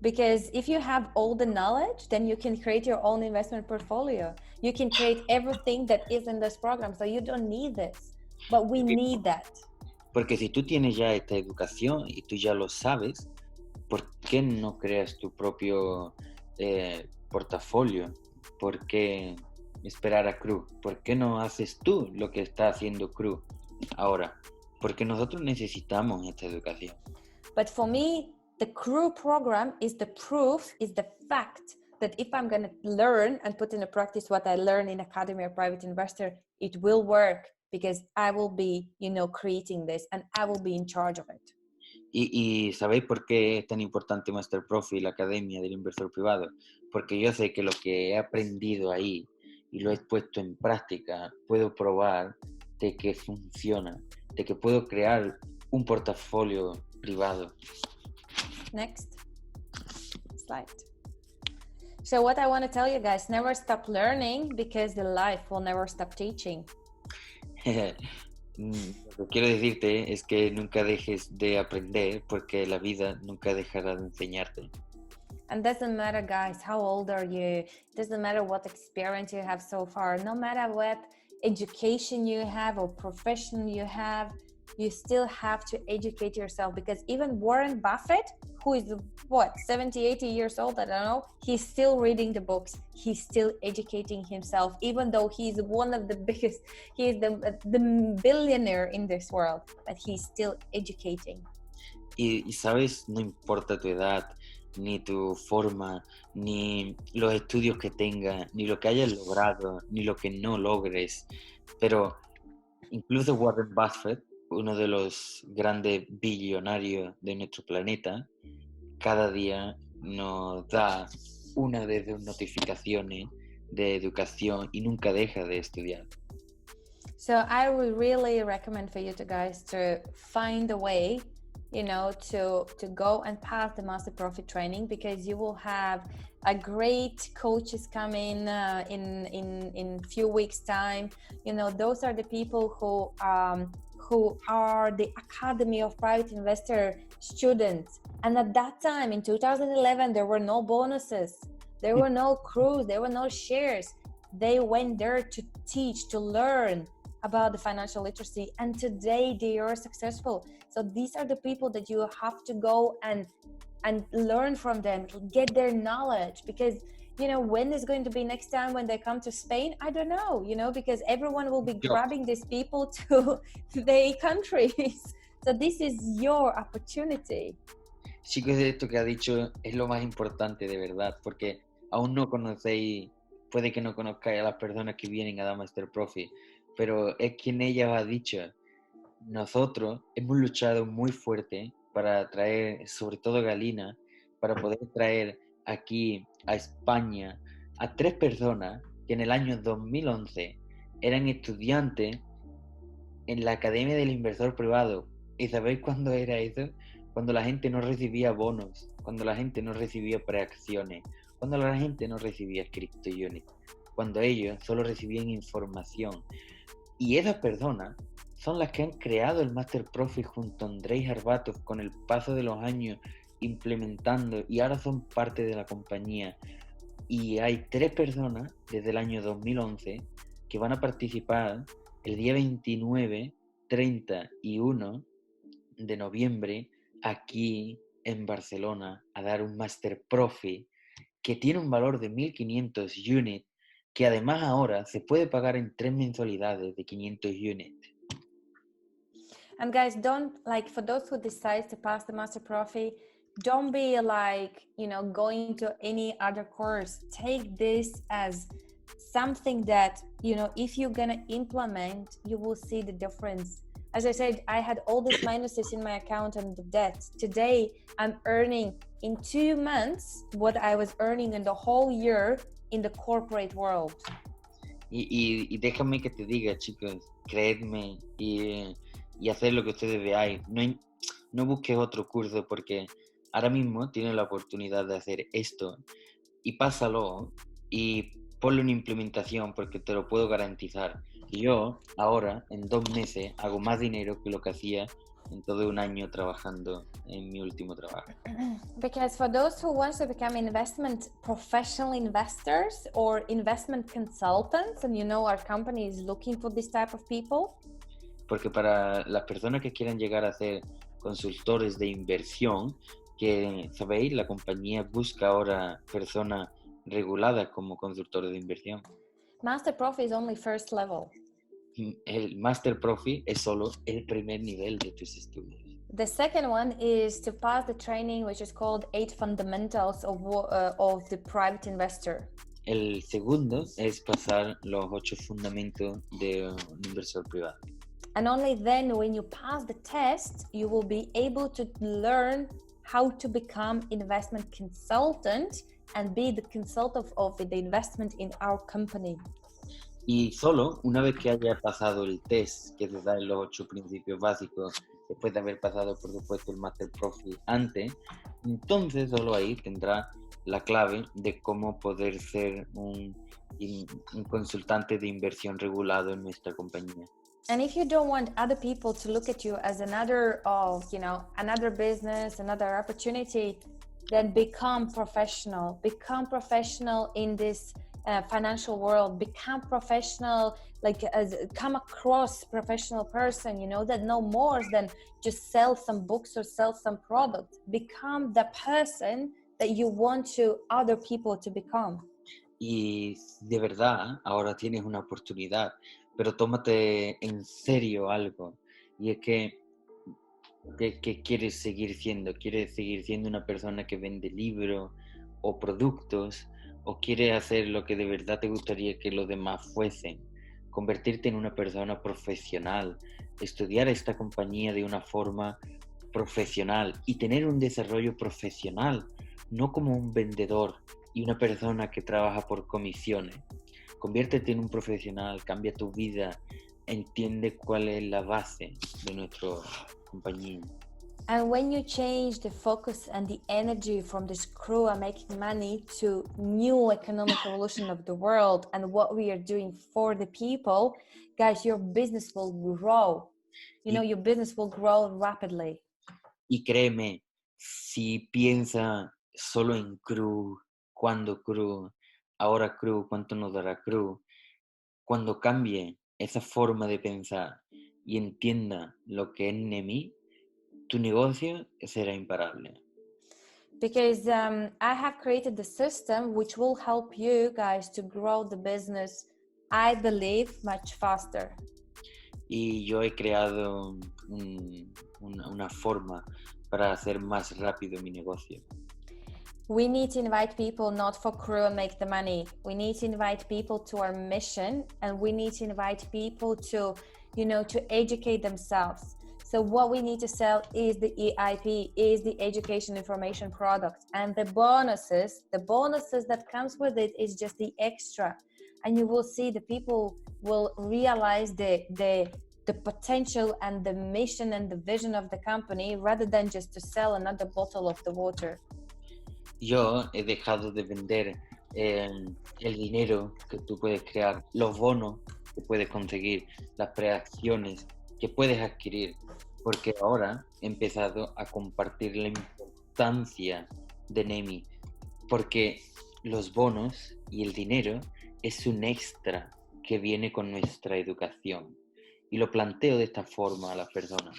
Because if you have all the knowledge, then you can create your own investment portfolio. You can create everything that is in this program, so you don't need this. But we need that. Porque si tú tienes ya esta educación y tú ya lo sabes, ¿por qué no creas tu propio portafolio? ¿Por qué esperar a Crew? ¿Por qué no haces tú lo que está haciendo Crew ahora? Porque nosotros necesitamos esta educación. But for me, the Crew program is the proof, is the fact that if I'm going to learn and put into practice what I learn in Academy of Private Investor, it will work. Because I will be, creating this and I will be in charge of it. ¿Y sabéis por qué es tan importante Master Profi, la Academia del Inversor Privado? Porque yo sé que lo que he aprendido ahí y lo he puesto en práctica, puedo probar de que funciona, de que puedo crear un portafolio privado. Next slide. So what I want to tell you guys, never stop learning because the life will never stop teaching. Lo que quiero decirte es que nunca dejes de aprender porque la vida nunca dejará de enseñarte. And doesn't matter, guys, how old are you? Doesn't matter what experience you have so far. No matter what education you have or profession you have, you still have to educate yourself, because even Warren Buffett, who is 70, 80 years old, I don't know, he's still reading the books. He's still educating himself, even though he's one of the biggest, he is the billionaire in this world, but he's still educating. Y sabes, no importa tu edad, ni tu forma, ni los estudios que tengas, ni lo que hayas logrado, ni lo que no logres, pero incluso Warren Buffett, uno de los grandes billonarios de nuestro planeta, cada día nos da una de sus notificaciones de educación y nunca deja de estudiar. So I would really recommend for you guys to find a way, to go and pass the Master Profit training, because you will have a great coaches coming in few weeks time. Those are the people who are the Academy of Private Investor students. And at that time, in 2011, there were no bonuses, there were no crews, there were no shares. They went there to teach, to learn about the financial literacy, and today they are successful. So these are the people that you have to go and learn from them, get their knowledge, because when is going to be next time when they come to Spain? I don't know, because everyone will be grabbing these people to their countries. So this is your opportunity. Chicos, esto que ha dicho es lo más importante de verdad, porque aún no conocéis, puede que no conozcáis a las personas que vienen a dar Master Profit, pero es quien ella os ha dicho. Nosotros hemos luchado muy fuerte para traer, sobre todo Galina, para poder traer aquí a España a 3 personas que en el año 2011 eran estudiantes en la Academia del Inversor Privado. ¿Y sabéis cuándo era eso? Cuando la gente no recibía bonos, cuando la gente no recibía preacciones, cuando la gente no recibía criptoiones, cuando ellos solo recibían información. Y esas personas son las que han creado el Master Profit junto a Andrei Arbatov con el paso de los años implementando, y ahora son parte de la compañía. Y hay 3 personas desde el año 2011 que van a participar el día 29, 30 y 1 de noviembre aquí en Barcelona a dar un Master Profit que tiene un valor de 1.500 units, que además ahora se puede pagar en 3 mensualidades de 500 units. And guys, for those who decide to pass the Master Profit, don't be going to any other course. Take this as something that, if you're gonna implement, you will see the difference. As I said, I had all these minuses in my account and the debt. Today, I'm earning in 2 months what I was earning in the whole year in the corporate world. Y déjame que te diga, chicos, creedme y hacer lo que ustedes veáis. No busques otro curso, porque ahora mismo tienes la oportunidad de hacer esto y pásalo y ponlo en implementación, porque te lo puedo garantizar. Yo ahora en 2 meses hago más dinero que lo que hacía en todo un año trabajando en mi último trabajo. Because for those who want to become investment professional investors or investment consultants, and our company is looking for this type of people. Porque para las personas que quieran llegar a ser consultores de inversión, que sabéis, la compañía busca ahora personas reguladas como consultores de inversión. Master Profit is only first level. El Master Profit es solo el primer nivel de tus estudios. The second one is to pass the training, which is called 8 Fundamentals of the Private Investor. El segundo es pasar los 8 fundamentos de un inversor privado. And only then, when you pass the test, you will be able to learn how to become investment consultant and be the consultant of the investment in our company. Y solo una vez que haya pasado el test que te da los 8 principios básicos, después de haber pasado, por supuesto, el Master Profi antes, entonces solo ahí tendrá la clave de cómo poder ser un consultante de inversión regulado en nuestra compañía. And if you don't want other people to look at you as another another business, another opportunity, then become professional in this financial world, become professional, come across professional person, that know more than just sell some books or sell some product. Become the person that you want other people to become. Y de verdad, ahora tienes una oportunidad, pero tómate en serio algo. Y es que quieres seguir siendo. ¿Quieres seguir siendo una persona que vende libros o productos? ¿O quieres hacer lo que de verdad te gustaría que los demás fuesen? Convertirte en una persona profesional, estudiar esta compañía de una forma profesional y tener un desarrollo profesional, no como un vendedor y una persona que trabaja por comisiones. Conviértete en un profesional, cambia tu vida, entiende cuál es la base de nuestra compañía. And when you change the focus and the energy from this crew and making money to new economic evolution of the world and what we are doing for the people, guys, your business will grow. Your business will grow rapidly. Y créeme, si piensa solo en crew, cuándo crew, ahora crew, cuánto nos dará crew, cuando cambie esa forma de pensar y entienda lo que es NEMI, tu negocio será imparable. Because I have created the system which will help you guys to grow the business, I believe, much faster. Y yo he creado una forma para hacer más rápido mi negocio. We need to invite people not for crew and make the money. We need to invite people to our mission, and we need to invite people to educate themselves. So what we need to sell is the EIP, is the education information product, and the bonuses that comes with it is just the extra. And you will see the people will realize the potential and the mission and the vision of the company rather than just to sell another bottle of the water. Yo he dejado de vender el dinero que tú puedes crear, los bonos que puedes conseguir, las preacciones que puedes adquirir, porque ahora he empezado a compartir la importancia de NEMI, porque los bonos y el dinero es un extra que viene con nuestra educación, y lo planteo de esta forma a las personas.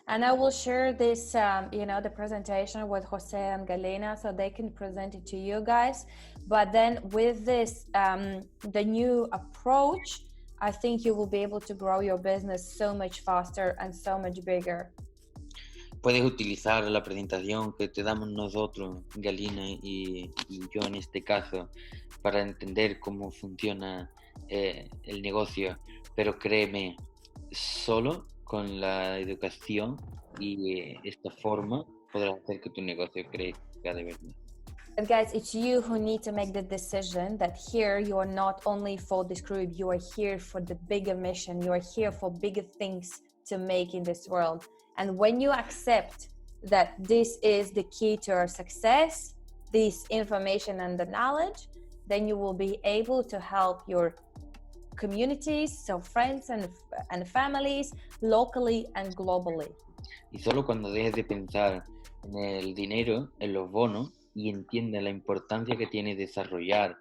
And I will share this, the presentation with Jose and Galena so they can present it to you guys. But then with this, the new approach, I think you will be able to grow your business so much faster and so much bigger. Puedes utilizar la presentación que te damos nosotros, Galina y yo en este caso, para entender cómo funciona el negocio. Pero créeme, solo con la educación y esta forma podrás hacer que tu negocio crezca de verdad. But guys, it's you who need to make the decision that here you are not only for this group, you are here for the bigger mission, you are here for bigger things to make in this world. And when you accept that this is the key to our success, this information and the knowledge, then you will be able to help your communities, so friends and families, locally and globally. Y solo cuando dejes de pensar en el dinero, en los bonos, y entiendas la importancia que tiene desarrollar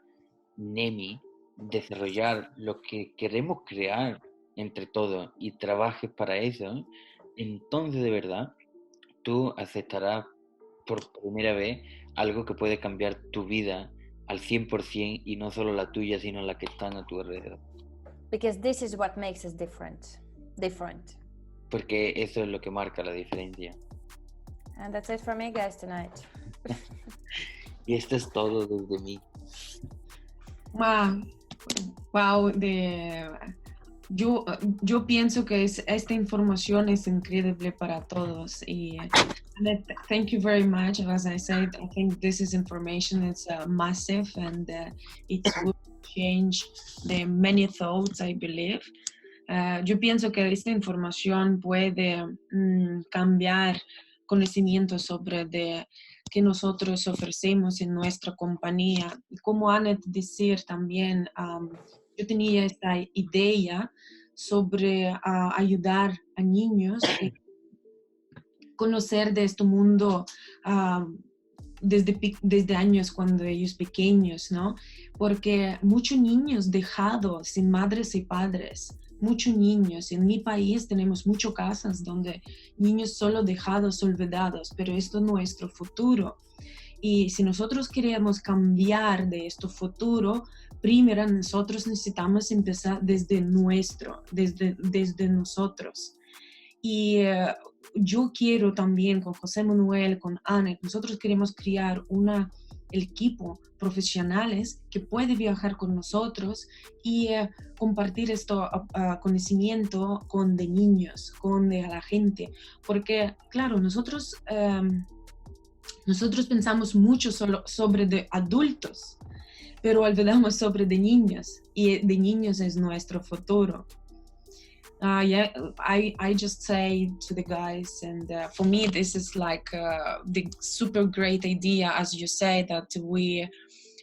NEMI, desarrollar lo que queremos crear entre todos y trabajes para eso, entonces de verdad tú aceptarás por primera vez algo que puede cambiar tu vida al 100% y no solo la tuya, sino la que están a tu alrededor. Because this is what makes us different. Porque eso es lo que marca la diferencia. And that's it for me, guys, tonight. Y esto es todo desde mí. Wow, yo pienso que esta información es increíble para todos. Y thank you very much. As I said, I think this is information. It's massive and it's good change the many thoughts, I believe. Yo pienso que esta información puede cambiar conocimiento sobre de que nosotros ofrecemos en nuestra compañía. Y como Aneta decir también, yo tenía esta idea sobre ayudar a niños a conocer de este mundo desde años cuando ellos pequeños, ¿no? Porque muchos niños dejados sin madres y padres, muchos niños. En mi país tenemos muchas casas donde niños solo dejados, olvidados, pero esto es nuestro futuro. Y si nosotros queremos cambiar de este futuro, primero nosotros necesitamos empezar desde nosotros. Y yo quiero también con José Manuel, con Ana, nosotros queremos crear el equipo profesionales que puede viajar con nosotros y compartir este conocimiento con de niños, con de la gente. Porque, claro, nosotros pensamos mucho sobre de adultos, pero olvidamos sobre de niños, y de niños es nuestro futuro. Yeah, I just say to the guys, and for me this is like the super great idea, as you say, that we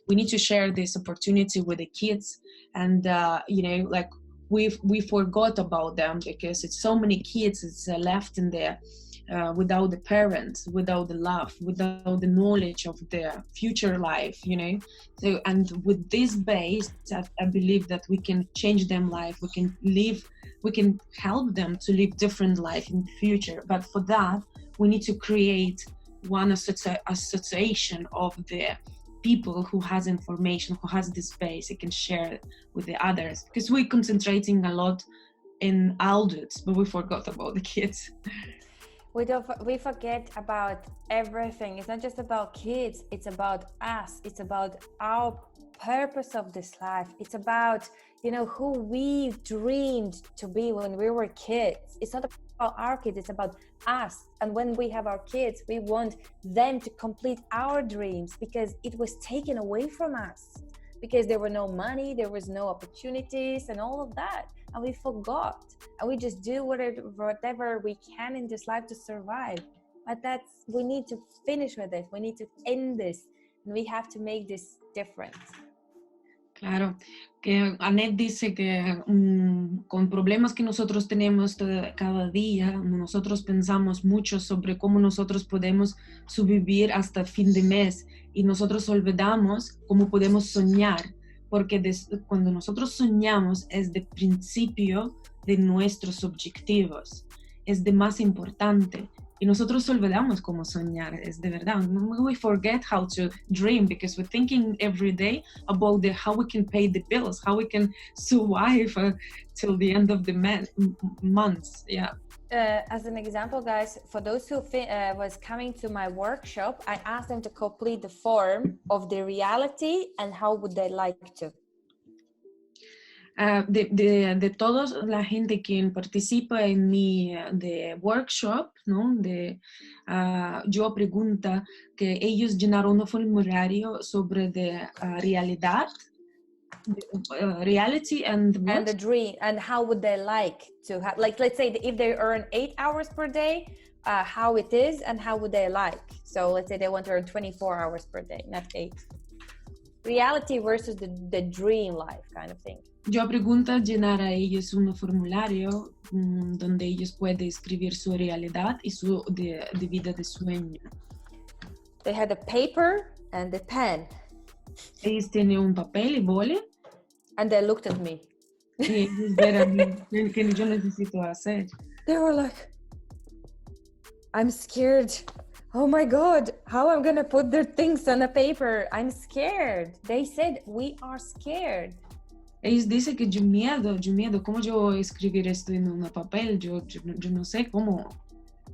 need to share this opportunity with the kids, and you know, like we forgot about them because it's so many kids it's left in there without the parents, without the love, without the knowledge of their future life, you know. So, and with this base, I believe that we can change them life, we can help them to live different life in the future. But for that, we need to create one association of the people who has information, who has this space, they can share it with the others. Because we're concentrating a lot in adults, but we forgot about the kids. We forget about everything. It's not just about kids, it's about us. It's about our purpose of this life. It's about, you know, who we dreamed to be when we were kids. It's not about our kids, it's about us. And when we have our kids, we want them to complete our dreams because it was taken away from us. Because there were no money, there was no opportunities and all of that. And we forgot. And we just do whatever we can in this life to survive. But we need to finish with it. We need to end this. And we have to make this difference. Claro, que Anet dice que con problemas que nosotros tenemos cada día, nosotros pensamos mucho sobre cómo nosotros podemos sobrevivir hasta el fin de mes y nosotros olvidamos cómo podemos soñar, porque cuando nosotros soñamos es de principio de nuestros objetivos, es de más importante. Y nosotros olvidamos cómo soñar, es de verdad. We forget how to dream because we're thinking every day about how we can pay the bills, how we can survive till the end of the months. Yeah. As an example, guys, for those who was coming to my workshop, I asked them to complete the form of the reality and how would they like to. De toda la gente que participa en mi workshop, ¿no? Yo pregunto que ellos llenaron un formulario sobre realidad, reality and the dream, and how would they like to have, like, let's say if they earn 8 hours per day, how it is and how would they like. So let's say they want to earn 24 hours per day, not 8. Reality versus the dream life kind of thing. Yo pregunto llenar a ellos un formulario donde ellos pueden escribir su realidad y su de vida de sueño. They had a paper and a pen. Ellos tienen un papel y boli. And they looked at me. Y ellos vieron que yo necesito hacer. They were like, I'm scared. Oh my God, how I'm gonna put their things on a paper? I'm scared. They said, we are scared. Ellos dicen que yo miedo, ¿cómo yo voy a escribir esto en un papel? Yo no sé cómo.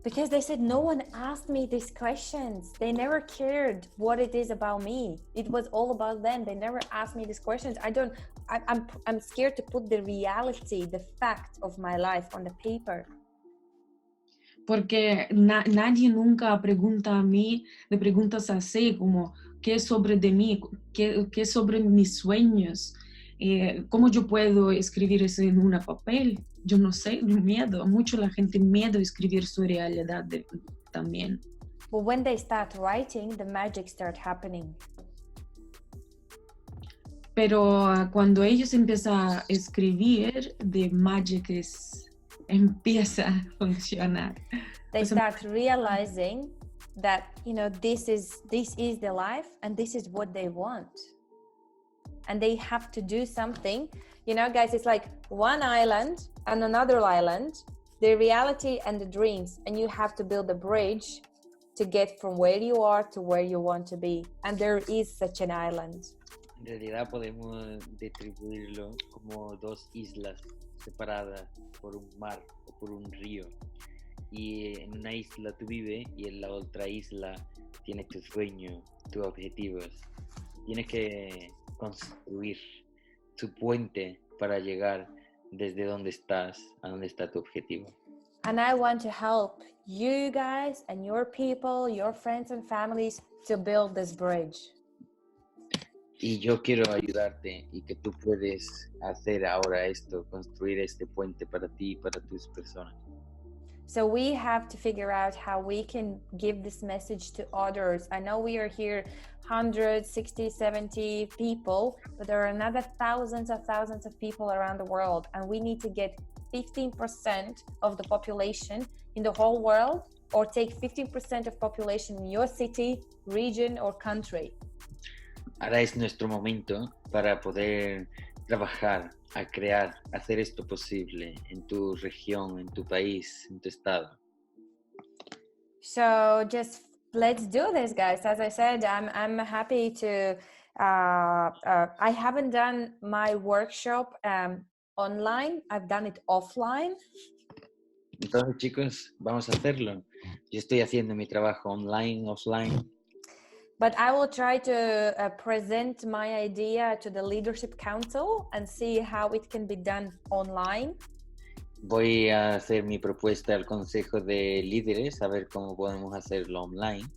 Because they said, no one asked me these questions. They never cared what it is about me. It was all about them. They never asked me these questions. I'm scared to put the reality, the fact of my life on the paper. Porque nadie nunca pregunta a mí de preguntas así como, ¿qué es sobre de mí? ¿Qué es sobre mis sueños? ¿Cómo yo puedo escribir eso en un papel? Yo no sé, miedo. Mucho la gente miedo a escribir su realidad también. But when they start writing, the magic starts happening. Pero cuando ellos empiezan a escribir, the magic empieza a funcionar. They start realizing that, you know, this is the life and this is what they want. And they have to do something. You know, guys, it's like one island and another island, the reality and the dreams. And you have to build a bridge to get from where you are to where you want to be. And there is such an island. En realidad podemos distribuirlo como dos islas separadas por un mar o por un río. Y en una isla tú vives y en la otra isla tienes tus sueños, tus objetivos. Tienes que construir tu puente para llegar desde donde estás a donde está tu objetivo. And I want to help you guys and your people, your friends and families to build this bridge. Y yo quiero ayudarte y que tú puedes hacer ahora esto, construir este puente para ti y para tus personas. So we have to figure out how we can give this message to others. I know we are here 100, 60, 70 people, but there are another thousands of people around the world. And we need to get 15% of the population in the whole world, or take 15% of population in your city, region, or country. Ahora es nuestro momento para poder trabajar, a crear, hacer esto posible en tu región, en tu país, en tu estado. So just let's do this, guys. As I said, I'm happy to. I haven't done my workshop online. I've done it offline. Entonces, chicos, vamos a hacerlo. Yo estoy haciendo mi trabajo online, offline. But I will try to present my idea to the Leadership Council and see how it can be done online. Voy a hacer mi propuesta al Consejo de Líderes, a ver cómo podemos hacerlo online.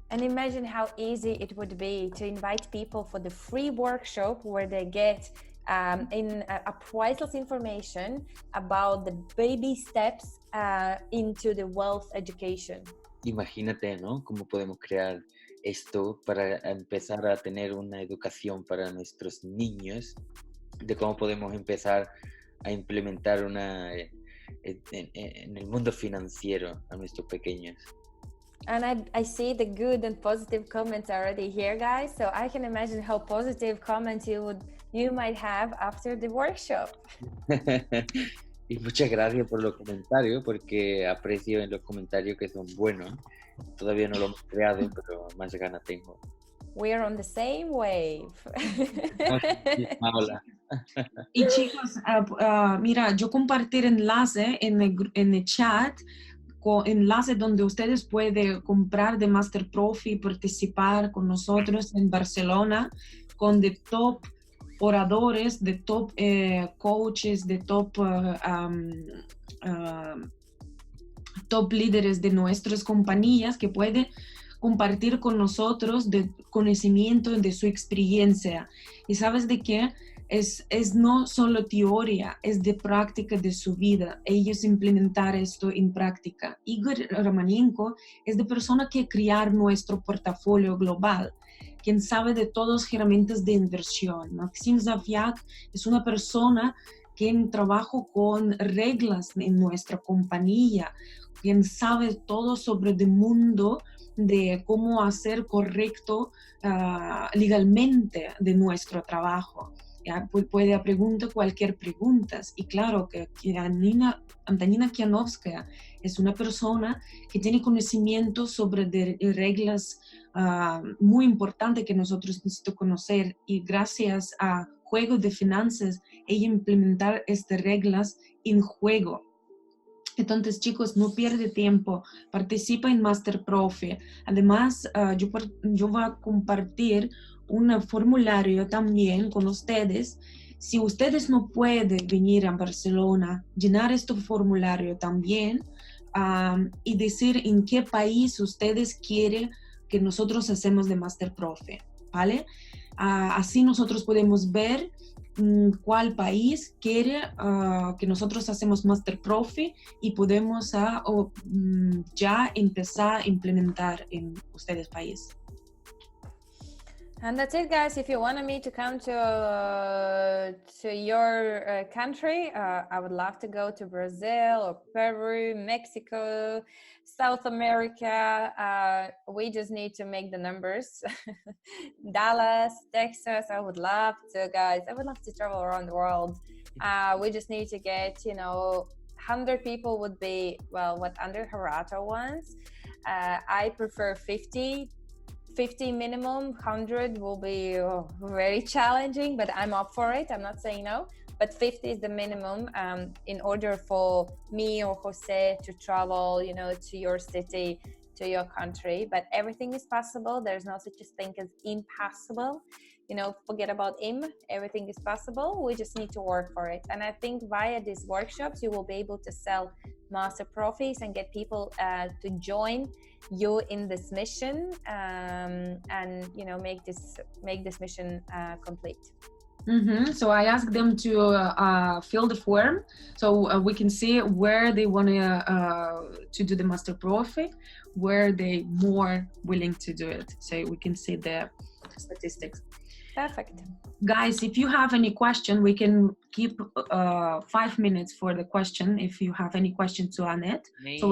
And imagine how easy it would be to invite people for the free workshop where they get a priceless information about the baby steps into the wealth education. Imagínate, ¿no? Cómo podemos crear esto para empezar a tener una educación para nuestros niños, de cómo podemos empezar a implementar en el mundo financiero a nuestros pequeños. And I see the good and positive comments already here, guys. So I can imagine how positive comments you might have after the workshop. Y muchas gracias por los comentarios, porque aprecio en los comentarios que son buenos. Todavía no lo hemos creado, pero más ganas tengo. We are on the same wave. Hola. Y chicos, mira, yo compartir enlace en el chat, enlace donde ustedes pueden comprar de Master Profi, participar con nosotros en Barcelona, con the top oradores, de top coaches, de top líderes de nuestras compañías que pueden compartir con nosotros de conocimiento de su experiencia. Y sabes de qué? Es no solo teoría, es de práctica de su vida. Ellos implementar esto en práctica. Igor Romanenko es de persona que crear nuestro portafolio global, quien sabe de todas las herramientas de inversión. Maxim Zaviak es una persona quien trabaja con reglas en nuestra compañía, quien sabe todo sobre el mundo de cómo hacer correcto legalmente de nuestro trabajo. ¿Ya? Puede preguntar cualquier pregunta. Y claro que Antonina Kianovskaya es una persona que tiene conocimiento sobre reglas muy importantes que nosotros necesitamos conocer, y gracias a juego de finanzas ella implementar estas reglas en juego. Entonces, chicos, no pierde tiempo, participa en Master Profi. Además, yo voy a compartir un formulario también con ustedes. Si ustedes no pueden venir a Barcelona, llenar este formulario también y decir en qué país ustedes quieren que nosotros hacemos de Master Profi, ¿vale? Así nosotros podemos ver cuál país quiere que nosotros hacemos Master Profi y podemos ya empezar a implementar en ustedes país. And that's it, guys. If you wanted me to come to your country, I would love to go to Brazil or Peru, Mexico, South America. We just need to make the numbers. Dallas, Texas. I would love to, guys. I would love to travel around the world. We just need to get, 100 people would be, well, what under Harato wants. I prefer 50 minimum. 100 will be very challenging, but I'm up for it. I'm not saying no, but 50 is the minimum in order for me or Jose to travel, to your city, to your country. But everything is possible. There's no such a thing as impossible. Forget about everything is possible. We just need to work for it. And I think via these workshops, you will be able to sell master profits and get people to join you in this mission, and make this mission complete. So I asked them to fill the form, so we can see where they want to do the master profit, where they more willing to do it. So we can see the statistics. Perfect. Guys, if you have any question, we can keep 5 minutes for the question. If you have any question to Aneta, so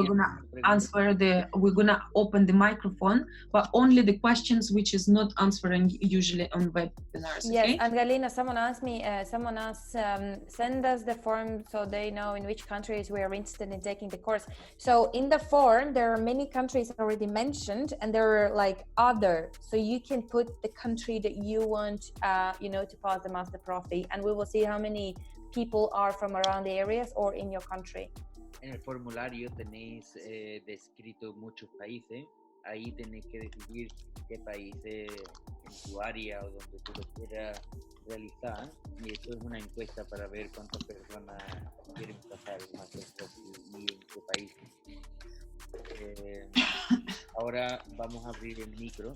we're gonna open the microphone, but only the questions which is not answering usually on webinars. Yes, okay? and Galina, someone asked, send us the form so they know in which countries we are interested in taking the course. So in the form, there are many countries already mentioned, and there are like other. So you can put the country that you want, to pass the master profi, and we will see how many people are from around the areas or in your country. En el formulario tenéis descrito muchos países. Ahí tenéis que decidir qué países en tu área o donde tú lo quieras realizar, y eso es una encuesta para ver cuántas personas quieren pasar el master profi y en qué país. Ahora vamos a abrir el micro,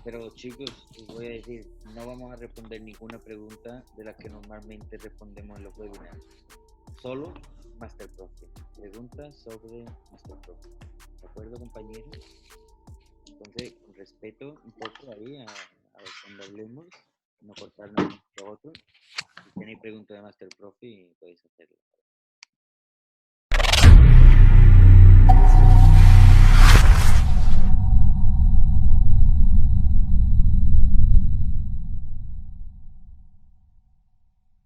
pero chicos, os voy a decir, no vamos a responder ninguna pregunta de las que normalmente respondemos en los webinars. Solo Master Profi. Preguntas sobre Master Profi. ¿De acuerdo, compañeros? Entonces, con respeto un poco ahí a cuando hablemos, no cortarnos a otros. Si tenéis preguntas de Master Profi, podéis hacerlo.